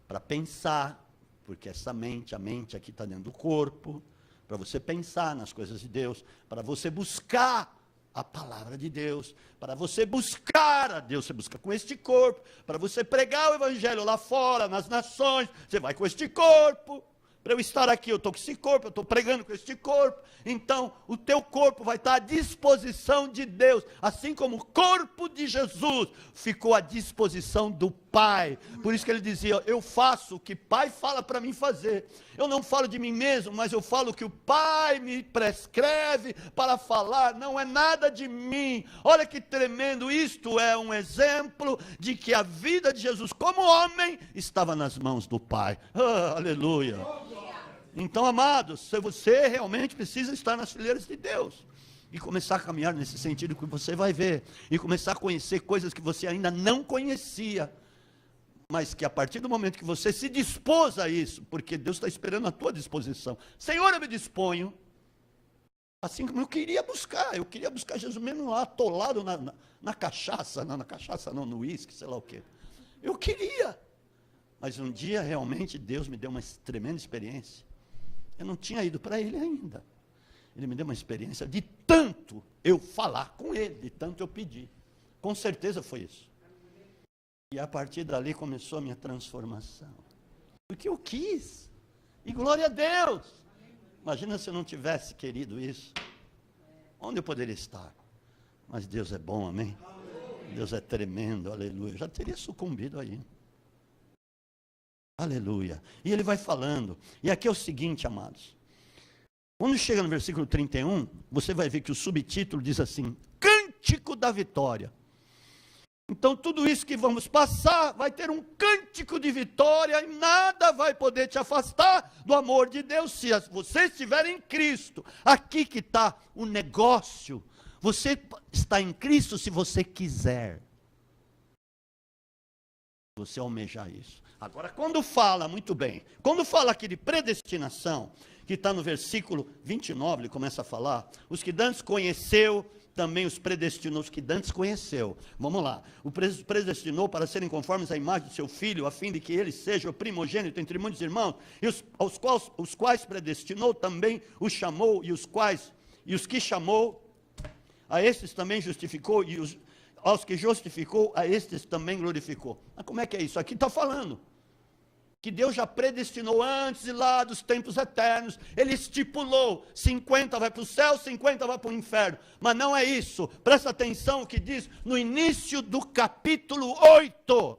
para pensar, porque essa mente, a mente aqui está dentro do corpo, para você pensar nas coisas de Deus, para você buscar a palavra de Deus, para você buscar a Deus, você busca com este corpo, para você pregar o evangelho lá fora, nas nações, você vai com este corpo. Para eu estar aqui, eu estou com esse corpo, eu estou pregando com este corpo. Então, o teu corpo vai estar à disposição de Deus, assim como o corpo de Jesus ficou à disposição do Pai. Por isso que ele dizia, eu faço o que Pai fala para mim fazer. Eu não falo de mim mesmo, mas eu falo o que o Pai me prescreve para falar, não é nada de mim. Olha que tremendo, isto é um exemplo de que a vida de Jesus como homem estava nas mãos do Pai. Aleluia. Então, amados, você realmente precisa estar nas fileiras de Deus e começar a caminhar nesse sentido que você vai ver, e começar a conhecer coisas que você ainda não conhecia, mas que a partir do momento que você se dispôs a isso, porque Deus está esperando a tua disposição. Senhor, eu me disponho, assim como eu queria buscar Jesus mesmo lá atolado na cachaça, não, no uísque, sei lá o quê. Eu queria, mas um dia realmente Deus me deu uma tremenda experiência. Eu não tinha ido para Ele ainda. Ele me deu uma experiência de tanto eu falar com Ele, de tanto eu pedir. Com certeza foi isso. E a partir dali começou a minha transformação. Porque eu quis. E glória a Deus. Imagina se eu não tivesse querido isso. Onde eu poderia estar? Mas Deus é bom, amém? Deus é tremendo, aleluia. Eu já teria sucumbido aí. Aleluia. E ele vai falando. E aqui é o seguinte, amados. Quando chega no versículo 31, você vai ver que o subtítulo diz assim, Cântico da Vitória. Então tudo isso que vamos passar vai ter um cântico de vitória e nada vai poder te afastar do amor de Deus se você estiver em Cristo. Aqui que está o negócio. Você está em Cristo se você quiser. Você almejar isso. Agora, quando fala, muito bem, quando fala aqui de predestinação, que está no versículo 29, ele começa a falar, os que dantes conheceu, também os predestinou, os que dantes conheceu. Vamos lá, o predestinou para serem conformes à imagem de seu filho, a fim de que ele seja o primogênito entre muitos irmãos, e os quais predestinou também os chamou, e os que chamou, a estes também justificou, e aos que justificou, a estes também glorificou. Mas como é que é isso? Aqui está falando que Deus já predestinou antes e lá dos tempos eternos, Ele estipulou, 50 vai para o céu, 50 vai para o inferno, mas não é isso, presta atenção o que diz no início do capítulo 8,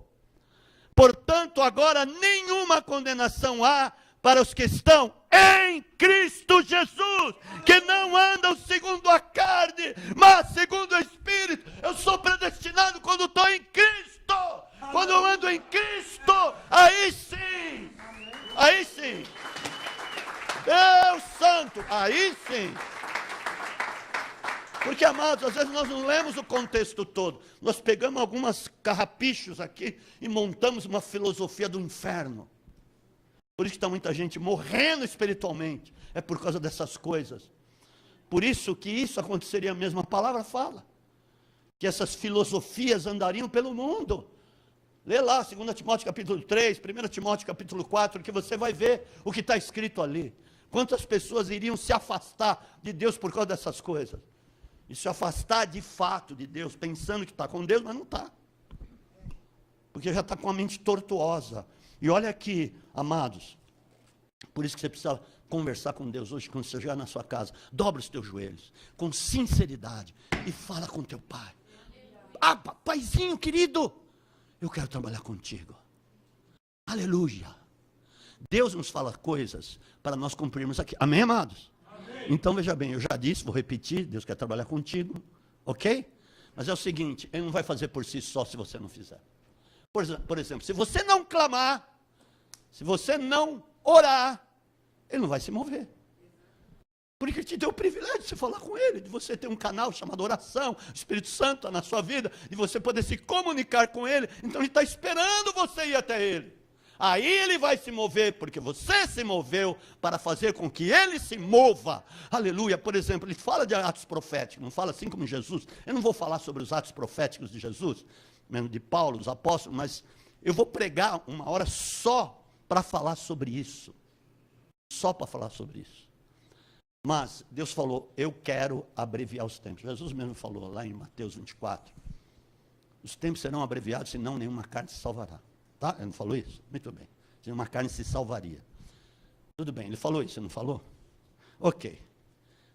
portanto agora nenhuma condenação há para os que estão em Cristo Jesus, que não andam segundo a carne, mas segundo o Espírito. Eu sou predestinado quando estou em Cristo. Quando eu ando em Cristo, aí sim, Deus Santo, aí sim. Porque, amados, às vezes nós não lemos o contexto todo, nós pegamos algumas carrapichos aqui e montamos uma filosofia do inferno. Por isso que está muita gente morrendo espiritualmente, é por causa dessas coisas. Por isso que isso aconteceria mesmo, a palavra fala, que essas filosofias andariam pelo mundo. Lê lá, 2 Timóteo capítulo 3, 1 Timóteo capítulo 4, que você vai ver o que está escrito ali. Quantas pessoas iriam se afastar de Deus por causa dessas coisas? E se afastar de fato de Deus, pensando que está com Deus, mas não está. Porque já está com a mente tortuosa. E olha aqui, amados, por isso que você precisa conversar com Deus hoje, quando você chegar na sua casa. Dobra os teus joelhos, com sinceridade, e fala com teu pai. Ah, paizinho querido, eu quero trabalhar contigo. Aleluia. Deus nos fala coisas para nós cumprirmos aqui. Amém, amados? Amém. Então, veja bem, eu já disse, vou repetir, Deus quer trabalhar contigo, ok? Mas é o seguinte, Ele não vai fazer por si só se você não fizer. Por exemplo, se você não clamar, se você não orar, Ele não vai se mover. Porque Ele te deu o privilégio de você falar com Ele, de você ter um canal chamado oração, o Espírito Santo na sua vida, de você poder se comunicar com Ele. Então Ele está esperando você ir até Ele. Aí Ele vai se mover, porque você se moveu para fazer com que Ele se mova. Aleluia. Por exemplo, Ele fala de atos proféticos, não fala assim como Jesus. Eu não vou falar sobre os atos proféticos de Jesus, mesmo de Paulo, os apóstolos, mas eu vou pregar uma hora só para falar sobre isso. Só para falar sobre isso. Mas Deus falou, eu quero abreviar os tempos. Jesus mesmo falou lá em Mateus 24. Os tempos serão abreviados, senão nenhuma carne se salvará. Tá? Ele não falou isso? Muito bem. Nenhuma carne se salvaria. Tudo bem, ele falou isso, não falou? Ok.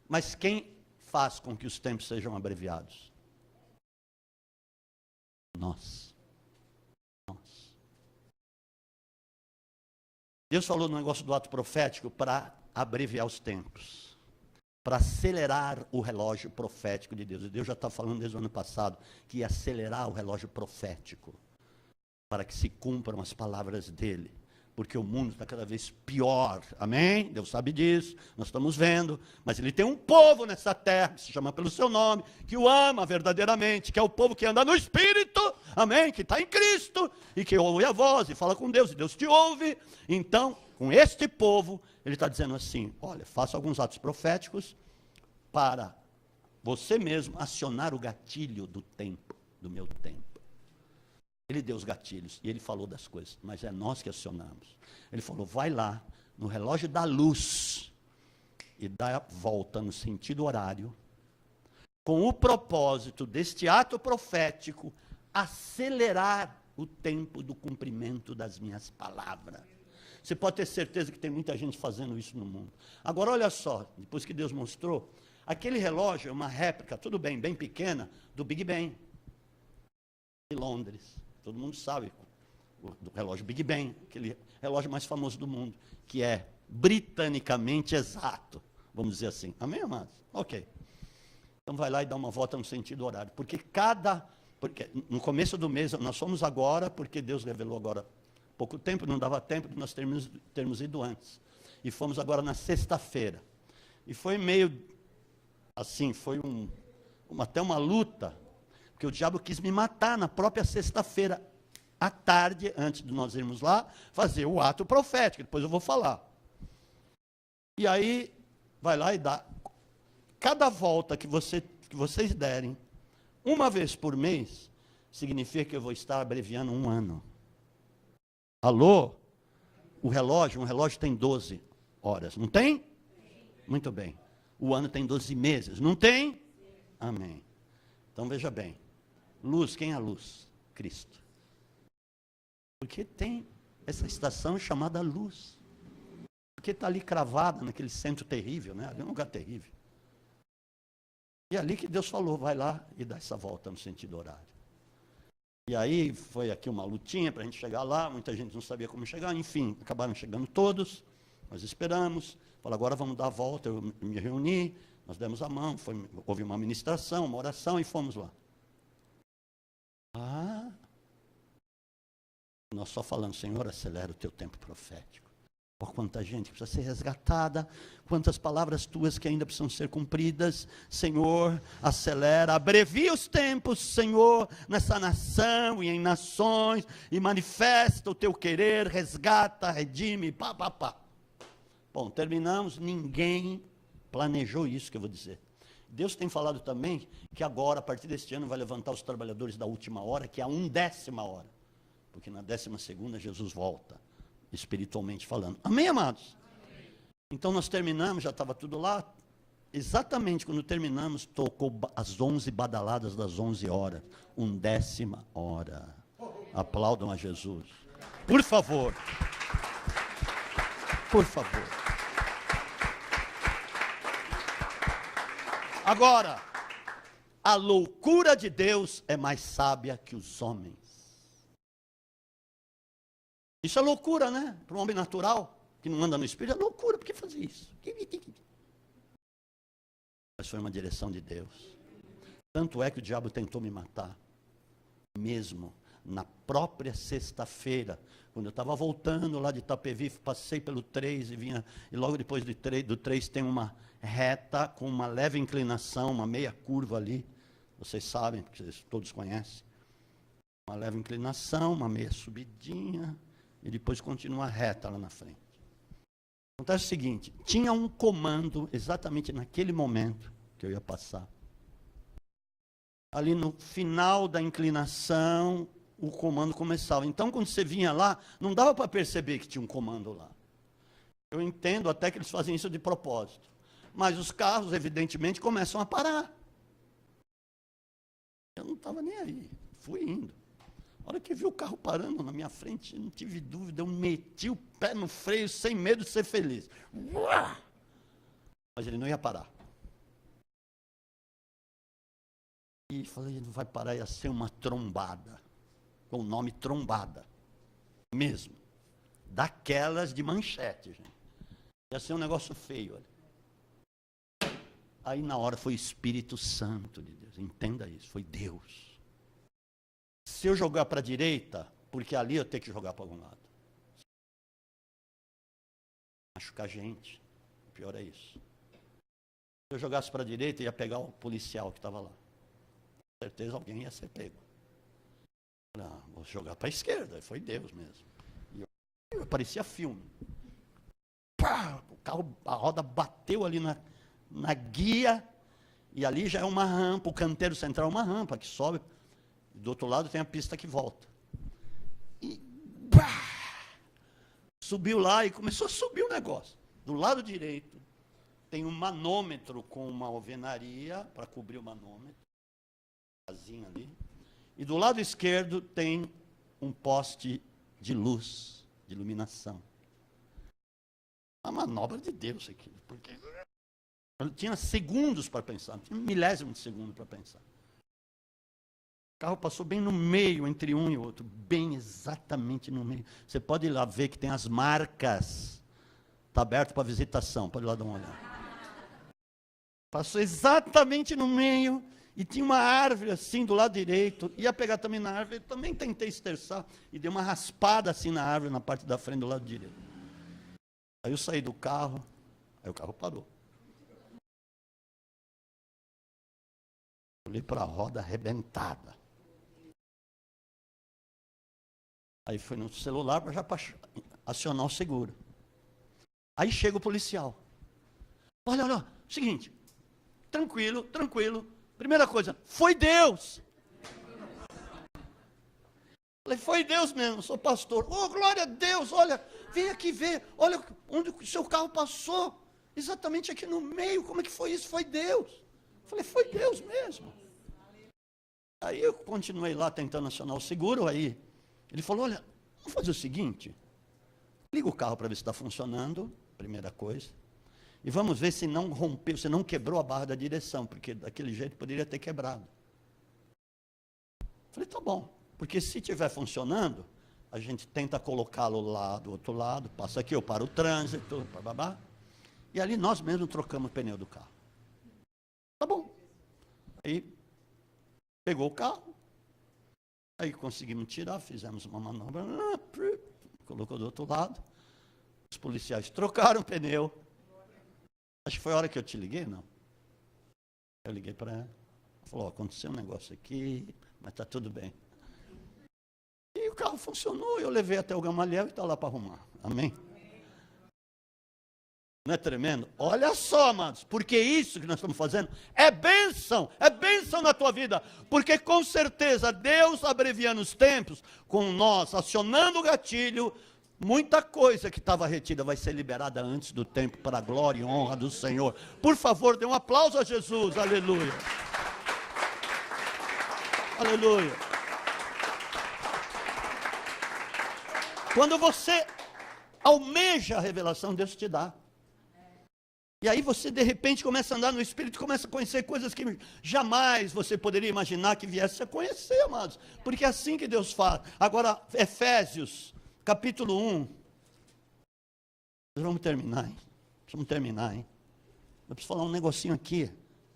Mas quem faz com que os tempos sejam abreviados? Nós. Deus falou no negócio do ato profético para abreviar os tempos, para acelerar o relógio profético de Deus. E Deus já está falando desde o ano passado que ia acelerar o relógio profético, para que se cumpram as palavras dele. Porque o mundo está cada vez pior, amém? Deus sabe disso, nós estamos vendo, mas Ele tem um povo nessa terra, que se chama pelo seu nome, que o ama verdadeiramente, que é o povo que anda no Espírito, amém? Que está em Cristo, e que ouve a voz, e fala com Deus, e Deus te ouve. Então, com este povo, Ele está dizendo assim, olha, faça alguns atos proféticos, para você mesmo acionar o gatilho do tempo, do meu tempo. Ele deu os gatilhos e Ele falou das coisas, mas é nós que acionamos. Ele falou, vai lá no relógio da luz e dá a volta no sentido horário, com o propósito deste ato profético, acelerar o tempo do cumprimento das minhas palavras. Você pode ter certeza que tem muita gente fazendo isso no mundo. Agora olha só, depois que Deus mostrou, aquele relógio é uma réplica, tudo bem, bem pequena, do Big Ben, de Londres. Todo mundo sabe do relógio Big Ben, aquele relógio mais famoso do mundo, que é britanicamente exato, vamos dizer assim. Amém, amados? Ok. Então vai lá e dá uma volta no sentido horário. Porque no começo do mês, nós fomos agora, porque Deus revelou agora pouco tempo, não dava tempo de nós termos ido antes. E fomos agora na sexta-feira. E foi meio assim, foi até uma luta, porque o diabo quis me matar na própria sexta-feira, à tarde, antes de nós irmos lá, fazer o ato profético, depois eu vou falar. E aí, vai lá e dá. Cada volta que vocês derem, uma vez por mês, significa que eu vou estar abreviando um ano. Alô? Um relógio tem 12 horas, não tem? Muito bem. O ano tem 12 meses, não tem? Amém. Então veja bem. Luz, quem é a luz? Cristo. Porque tem essa estação chamada luz. Porque está ali cravada naquele centro terrível, né? Ali é um lugar terrível. E é ali que Deus falou, vai lá e dá essa volta no sentido horário. E aí foi aqui uma lutinha para a gente chegar lá, muita gente não sabia como chegar, enfim, acabaram chegando todos, nós esperamos, falaram, agora vamos dar a volta, eu me reuni, nós demos a mão, houve uma ministração, uma oração e fomos lá. Nós só falando, Senhor, acelera o teu tempo profético. Por quanta gente precisa ser resgatada, quantas palavras tuas que ainda precisam ser cumpridas, Senhor, acelera, abrevia os tempos, Senhor, nessa nação e em nações, e manifesta o teu querer, resgata, redime, pá. Bom, terminamos, ninguém planejou isso que eu vou dizer. Deus tem falado também que agora, a partir deste ano, vai levantar os trabalhadores da última hora, que é a 1/10 hora, porque na 12ª Jesus volta. Espiritualmente falando. Amém, amados? Então nós terminamos, já estava tudo lá. Exatamente quando terminamos, tocou as 11 badaladas das 11 horas. 11ª hora. Aplaudam a Jesus. Por favor. Por favor. Agora, a loucura de Deus é mais sábia que os homens. Isso é loucura, né? Para um homem natural, que não anda no Espírito, é loucura. Por que fazer isso? Mas foi uma direção de Deus. Tanto é que o diabo tentou me matar. Mesmo na própria sexta-feira, quando eu estava voltando lá de Itapevi, passei pelo 3 e logo depois do 3 tem uma reta com uma leve inclinação, uma meia curva ali. Vocês sabem, porque vocês todos conhecem. Uma leve inclinação, uma meia subidinha, e depois continua reta lá na frente. Acontece o seguinte, tinha um comando exatamente naquele momento que eu ia passar. Ali no final da inclinação, o comando começava. Então, quando você vinha lá, não dava para perceber que tinha um comando lá. Eu entendo até que eles fazem isso de propósito. Mas os carros, evidentemente, começam a parar. Eu não estava nem aí, fui indo. A hora que vi o carro parando na minha frente, não tive dúvida, eu meti o pé no freio sem medo de ser feliz. Mas ele não ia parar. E falei, não vai parar, ia ser uma trombada. Com o nome trombada. Mesmo. Daquelas de manchete, gente. Ia ser um negócio feio, olha. Aí na hora foi o Espírito Santo de Deus. Entenda isso, foi Deus. Se eu jogar para a direita, porque ali eu tenho que jogar para algum lado. Machucar gente. O pior é isso. Se eu jogasse para a direita, ia pegar o policial que estava lá. Com certeza alguém ia ser pego. Ah, vou jogar para a esquerda. Foi Deus mesmo. E eu parecia filme. Pá, o carro, a roda bateu ali na guia. E ali já é uma rampa. O canteiro central é uma rampa que sobe. Do outro lado tem a pista que volta. E subiu lá e começou a subir o negócio. Do lado direito tem um manômetro com uma alvenaria para cobrir o manômetro. Casinha ali. E do lado esquerdo tem um poste de luz, de iluminação. Uma manobra de Deus aqui. Porque eu tinha segundos para pensar, tinha um milésimo de segundo para pensar. O carro passou bem no meio, entre um e outro, bem exatamente no meio. Você pode ir lá ver que tem as marcas. Está aberto para visitação, pode ir lá dar uma olhada. Passou exatamente no meio e tinha uma árvore assim do lado direito. Ia pegar também na árvore, eu também tentei esterçar e dei uma raspada assim na árvore, na parte da frente do lado direito. Aí eu saí do carro, aí o carro parou. Olhei para a roda arrebentada. Aí fui no celular para já acionar o seguro. Aí chega o policial. Olha, seguinte, tranquilo. Primeira coisa, foi Deus. Falei, foi Deus mesmo, sou pastor. Oh, glória a Deus, olha, vem aqui ver, olha onde o seu carro passou. Exatamente aqui no meio, como é que foi isso? Foi Deus. Falei, foi Deus mesmo. Aí eu continuei lá tentando acionar o seguro, aí ele falou, olha, vamos fazer o seguinte, liga o carro para ver se está funcionando, primeira coisa, e vamos ver se não rompeu, se não quebrou a barra da direção, porque daquele jeito poderia ter quebrado. Falei, tá bom, porque se estiver funcionando, a gente tenta colocá-lo lá do outro lado, passa aqui, eu paro o trânsito, babá, e ali nós mesmos trocamos o pneu do carro. Tá bom. Aí pegou o carro, aí conseguimos tirar, fizemos uma manobra, colocou do outro lado, os policiais trocaram o pneu. Acho que foi a hora que eu te liguei, não? Eu liguei para ela, falou, aconteceu um negócio aqui, mas está tudo bem. E o carro funcionou, eu levei até o Gamaliel e está lá para arrumar. Amém? Não é tremendo? Olha só, amados, porque isso que nós estamos fazendo é bênção na tua vida, porque com certeza Deus abreviando os tempos, com nós acionando o gatilho, Muita coisa que estava retida vai ser liberada antes do tempo para a glória e honra do Senhor. Por favor, dê um aplauso a Jesus. Aleluia. Aleluia. Quando você almeja a revelação, Deus te dá. E aí você de repente começa a andar no Espírito, começa a conhecer coisas que jamais você poderia imaginar que viesse a conhecer, amados. Porque é assim que Deus faz. Agora, Efésios, capítulo 1. Nós vamos terminar, hein? Vamos terminar, hein? Eu preciso falar um negocinho aqui,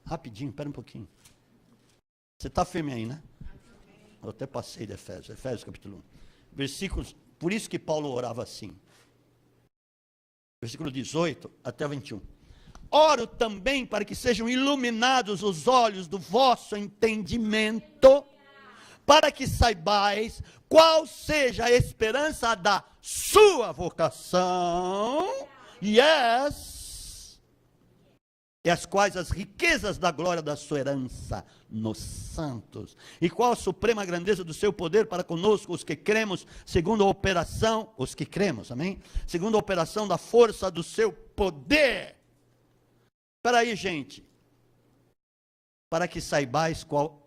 rapidinho, espera um pouquinho. Você está firme aí, né? Eu até passei de Efésios capítulo 1. Versículos, por isso que Paulo orava assim. Versículo 18 até 21. Oro também para que sejam iluminados os olhos do vosso entendimento, para que saibais qual seja a esperança da sua vocação, e as quais as riquezas da glória da sua herança nos santos, e qual a suprema grandeza do seu poder para conosco, os que cremos, segundo a operação, os que cremos, amém? Segundo a operação da força do seu poder. Espera aí, gente. Para que saibais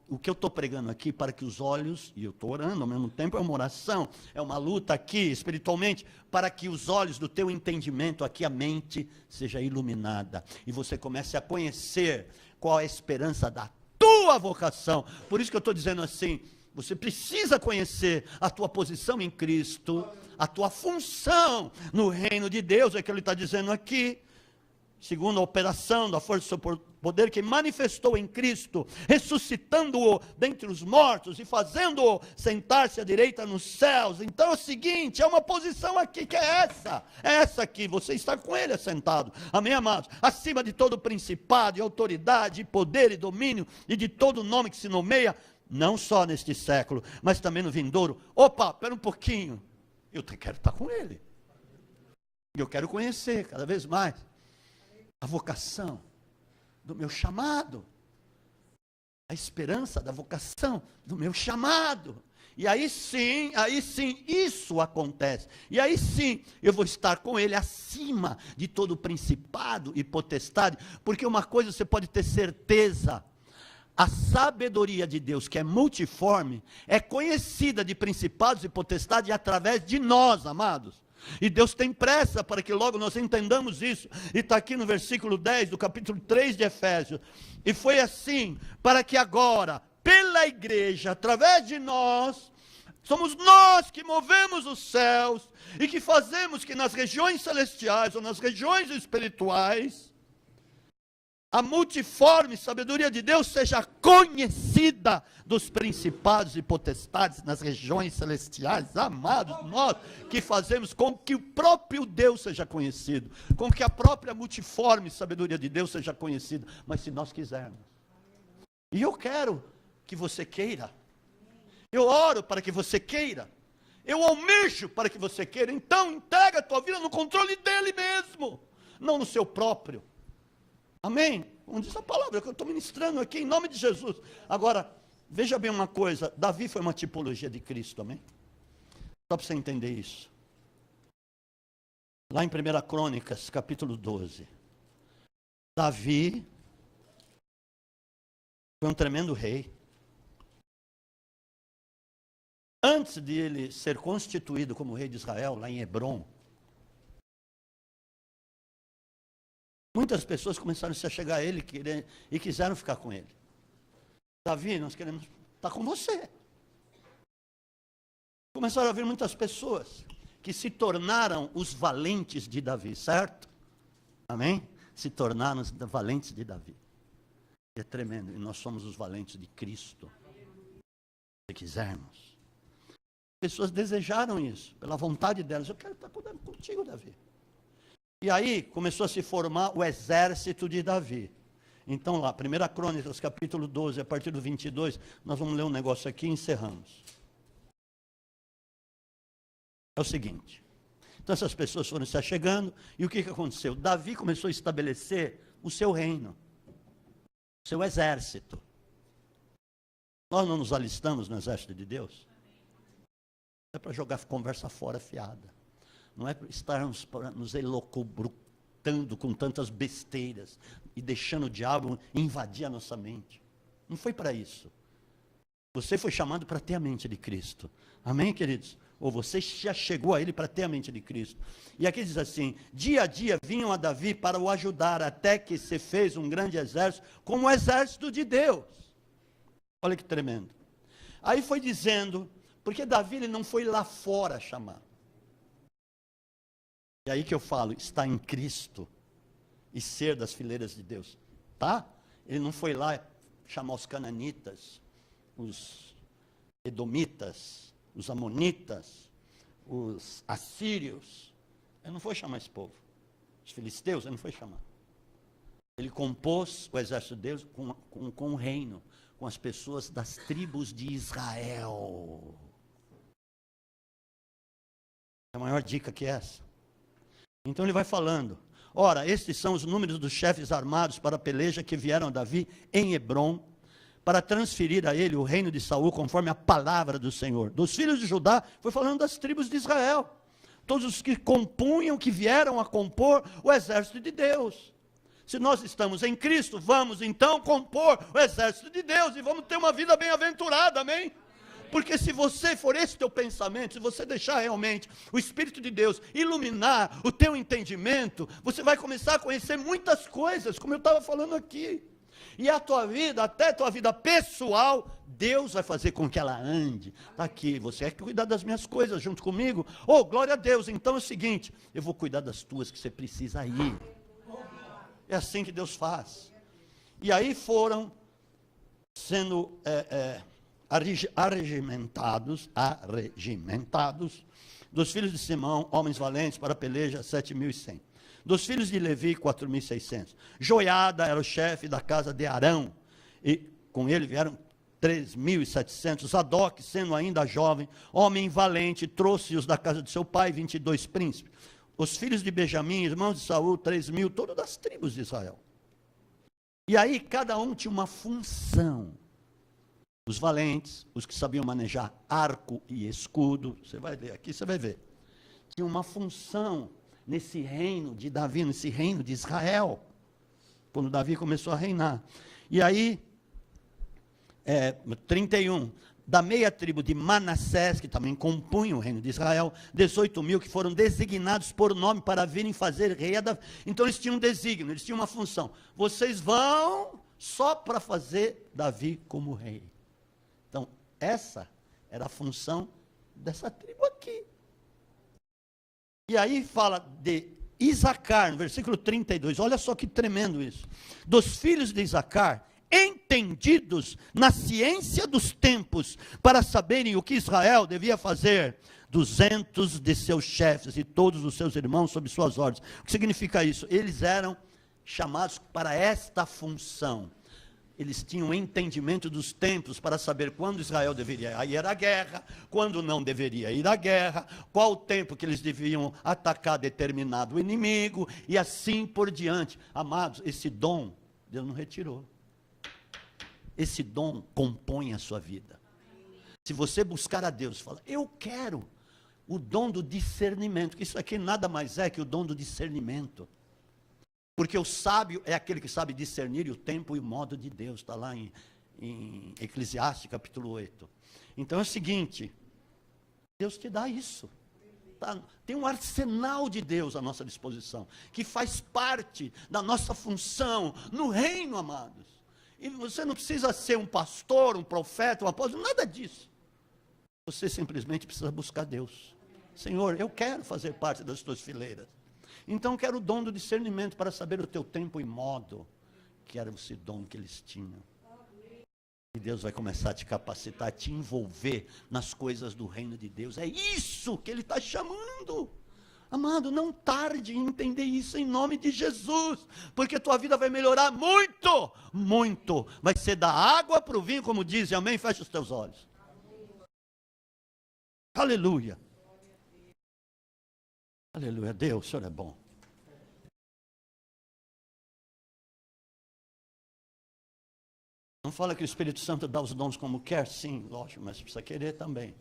o que eu estou pregando aqui, para que os olhos, e eu estou orando ao mesmo tempo, é uma oração, é uma luta aqui espiritualmente, para que os olhos do teu entendimento aqui, a mente, seja iluminada, e você comece a conhecer qual é a esperança da tua vocação. Por isso que eu estou dizendo assim, você precisa conhecer a tua posição em Cristo, a tua função no reino de Deus, é o que ele está dizendo aqui. Segundo a operação da força do seu poder, que manifestou em Cristo, ressuscitando-o dentre os mortos e fazendo-o sentar-se à direita nos céus. Então é o seguinte, é uma posição aqui que é essa aqui, você está com ele assentado, amém, amados? Acima de todo principado e autoridade, e poder e domínio, e de todo nome que se nomeia, não só neste século, mas também no vindouro. Opa, espera um pouquinho, eu quero estar com ele, eu quero conhecer cada vez mais a vocação do meu chamado, a esperança da vocação do meu chamado. E aí sim, isso acontece. E aí sim, eu vou estar com ele acima de todo principado e potestade, porque uma coisa você pode ter certeza, a sabedoria de Deus, que é multiforme, é conhecida de principados e potestades através de nós, amados. E Deus tem pressa para que logo nós entendamos isso. E está aqui no versículo 10 do capítulo 3 de Efésios. E foi assim, para que agora, pela igreja, através de nós, somos nós que movemos os céus e que fazemos que nas regiões celestiais ou nas regiões espirituais, a multiforme sabedoria de Deus seja conhecida dos principados e potestades nas regiões celestiais. Amados, nós que fazemos com que o próprio Deus seja conhecido, com que a própria multiforme sabedoria de Deus seja conhecida, mas se nós quisermos. E eu quero que você queira, eu oro para que você queira, eu almejo para que você queira. Então entrega a tua vida no controle dele mesmo, não no seu próprio. Amém? Como diz a palavra que eu estou ministrando aqui, em nome de Jesus. Agora, veja bem uma coisa, Davi foi uma tipologia de Cristo, amém? Só para você entender isso. Lá em 1 Crônicas, capítulo 12. Davi foi um tremendo rei. Antes de ele ser constituído como rei de Israel, lá em Hebrom, muitas pessoas começaram a se chegar a ele e quiseram ficar com ele. Davi, nós queremos estar com você. Começaram a vir muitas pessoas que se tornaram os valentes de Davi, certo? Amém? Se tornaram os valentes de Davi. É tremendo, e nós somos os valentes de Cristo. Se quisermos. As pessoas desejaram isso, pela vontade delas. Eu quero estar contigo, Davi. E aí começou a se formar o exército de Davi. Então lá, 1 Crônicas, capítulo 12, a partir do 22, nós vamos ler um negócio aqui e encerramos. É o seguinte, então essas pessoas foram se achegando, e o que aconteceu? Davi começou a estabelecer o seu reino, o seu exército. Nós não nos alistamos no exército de Deus? É para jogar conversa fora fiada. não é estarmos para nos elocubrando com tantas besteiras e deixando o diabo invadir a nossa mente. Não foi para isso. Você foi chamado para ter a mente de Cristo. Amém, queridos? Ou você já chegou a ele para ter a mente de Cristo. E aqui diz assim: dia a dia vinham a Davi para o ajudar, até que se fez um grande exército, como o exército de Deus. Olha que tremendo. Aí foi dizendo, porque Davi ele não foi lá fora chamar. E aí que eu falo, está em Cristo e ser das fileiras de Deus. Tá? Ele não foi lá chamar os cananitas, os edomitas, os amonitas, os assírios. Ele não foi chamar esse povo. Os filisteus, ele não foi chamar. Ele compôs o exército de Deus com o reino, com as pessoas das tribos de Israel. É a maior dica que essa. Então ele vai falando: ora, estes são os números dos chefes armados para a peleja que vieram a Davi em Hebrom, para transferir a ele o reino de Saul, conforme a palavra do Senhor. Dos filhos de Judá, foi falando das tribos de Israel. Todos os que compunham, que vieram a compor o exército de Deus. Se nós estamos em Cristo, vamos então compor o exército de Deus e vamos ter uma vida bem-aventurada, amém? Porque se você for esse teu pensamento, se você deixar realmente o Espírito de Deus iluminar o teu entendimento, você vai começar a conhecer muitas coisas, como eu estava falando aqui. E a tua vida, até a tua vida pessoal, Deus vai fazer com que ela ande. Está aqui, você quer cuidar das minhas coisas junto comigo? Oh, glória a Deus, então é o seguinte, eu vou cuidar das tuas que você precisa ir. É assim que Deus faz. E aí foram sendo arregimentados, dos filhos de Simão, homens valentes para a peleja, 7.100. Dos filhos de Levi, 4.600. Joiada era o chefe da casa de Arão, e com ele vieram 3.700. Zadok, sendo ainda jovem, homem valente, trouxe-os da casa de seu pai, 22 príncipes. Os filhos de Benjamim, irmãos de Saul, 3.000, todas das tribos de Israel. E aí cada um tinha uma função. Os valentes, os que sabiam manejar arco e escudo, você vai ler aqui, você vai ver. Tinha uma função nesse reino de Davi, nesse reino de Israel, quando Davi começou a reinar. E aí, 31, da meia tribo de Manassés, que também compunha o reino de Israel, 18.000 que foram designados por nome para virem fazer rei a Davi. Então eles tinham um desígnio, eles tinham uma função. Vocês vão só para fazer Davi como rei. Então, essa era a função dessa tribo aqui. E aí fala de Isacar, no versículo 32, olha só que tremendo isso. Dos filhos de Isacar, entendidos na ciência dos tempos, para saberem o que Israel devia fazer, 200 de seus chefes e todos os seus irmãos sob suas ordens. O que significa isso? Eles eram chamados para esta função. Eles tinham entendimento dos tempos para saber quando Israel deveria ir à guerra, quando não deveria ir à guerra, qual o tempo que eles deviam atacar determinado inimigo, e assim por diante. Amados, esse dom, Deus não retirou. Esse dom compõe a sua vida. Se você buscar a Deus e falar, eu quero o dom do discernimento, que isso aqui nada mais é que o dom do discernimento. Porque o sábio é aquele que sabe discernir o tempo e o modo de Deus. Está lá em Eclesiastes, capítulo 8. Então é o seguinte, Deus te dá isso. Tá? Tem um arsenal de Deus à nossa disposição, que faz parte da nossa função no reino, amados. E você não precisa ser um pastor, um profeta, um apóstolo, nada disso. Você simplesmente precisa buscar Deus. Senhor, eu quero fazer parte das tuas fileiras. Então quero o dom do discernimento para saber o teu tempo e modo, que era esse dom que eles tinham. E Deus vai começar a te capacitar, a te envolver nas coisas do reino de Deus. É isso que Ele está chamando. Amado, não tarde em entender isso em nome de Jesus, porque tua vida vai melhorar muito, muito. Vai ser da água para o vinho, como diz, amém? Fecha os teus olhos. Aleluia. Aleluia, Deus, o Senhor é bom. Não fala que o Espírito Santo dá os dons como quer? Sim, lógico, mas precisa querer também.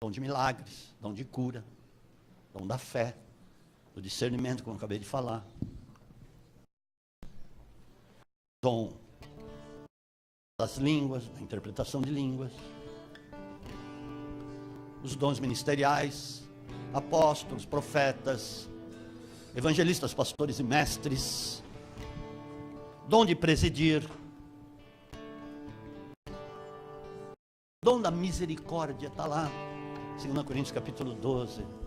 Dom de milagres, dom de cura, dom da fé, do discernimento, como eu acabei de falar. Dom das línguas, da interpretação de línguas. Os dons ministeriais, apóstolos, profetas, evangelistas, pastores e mestres. Dom de presidir. Dom da misericórdia, está lá, 2 Coríntios capítulo 12.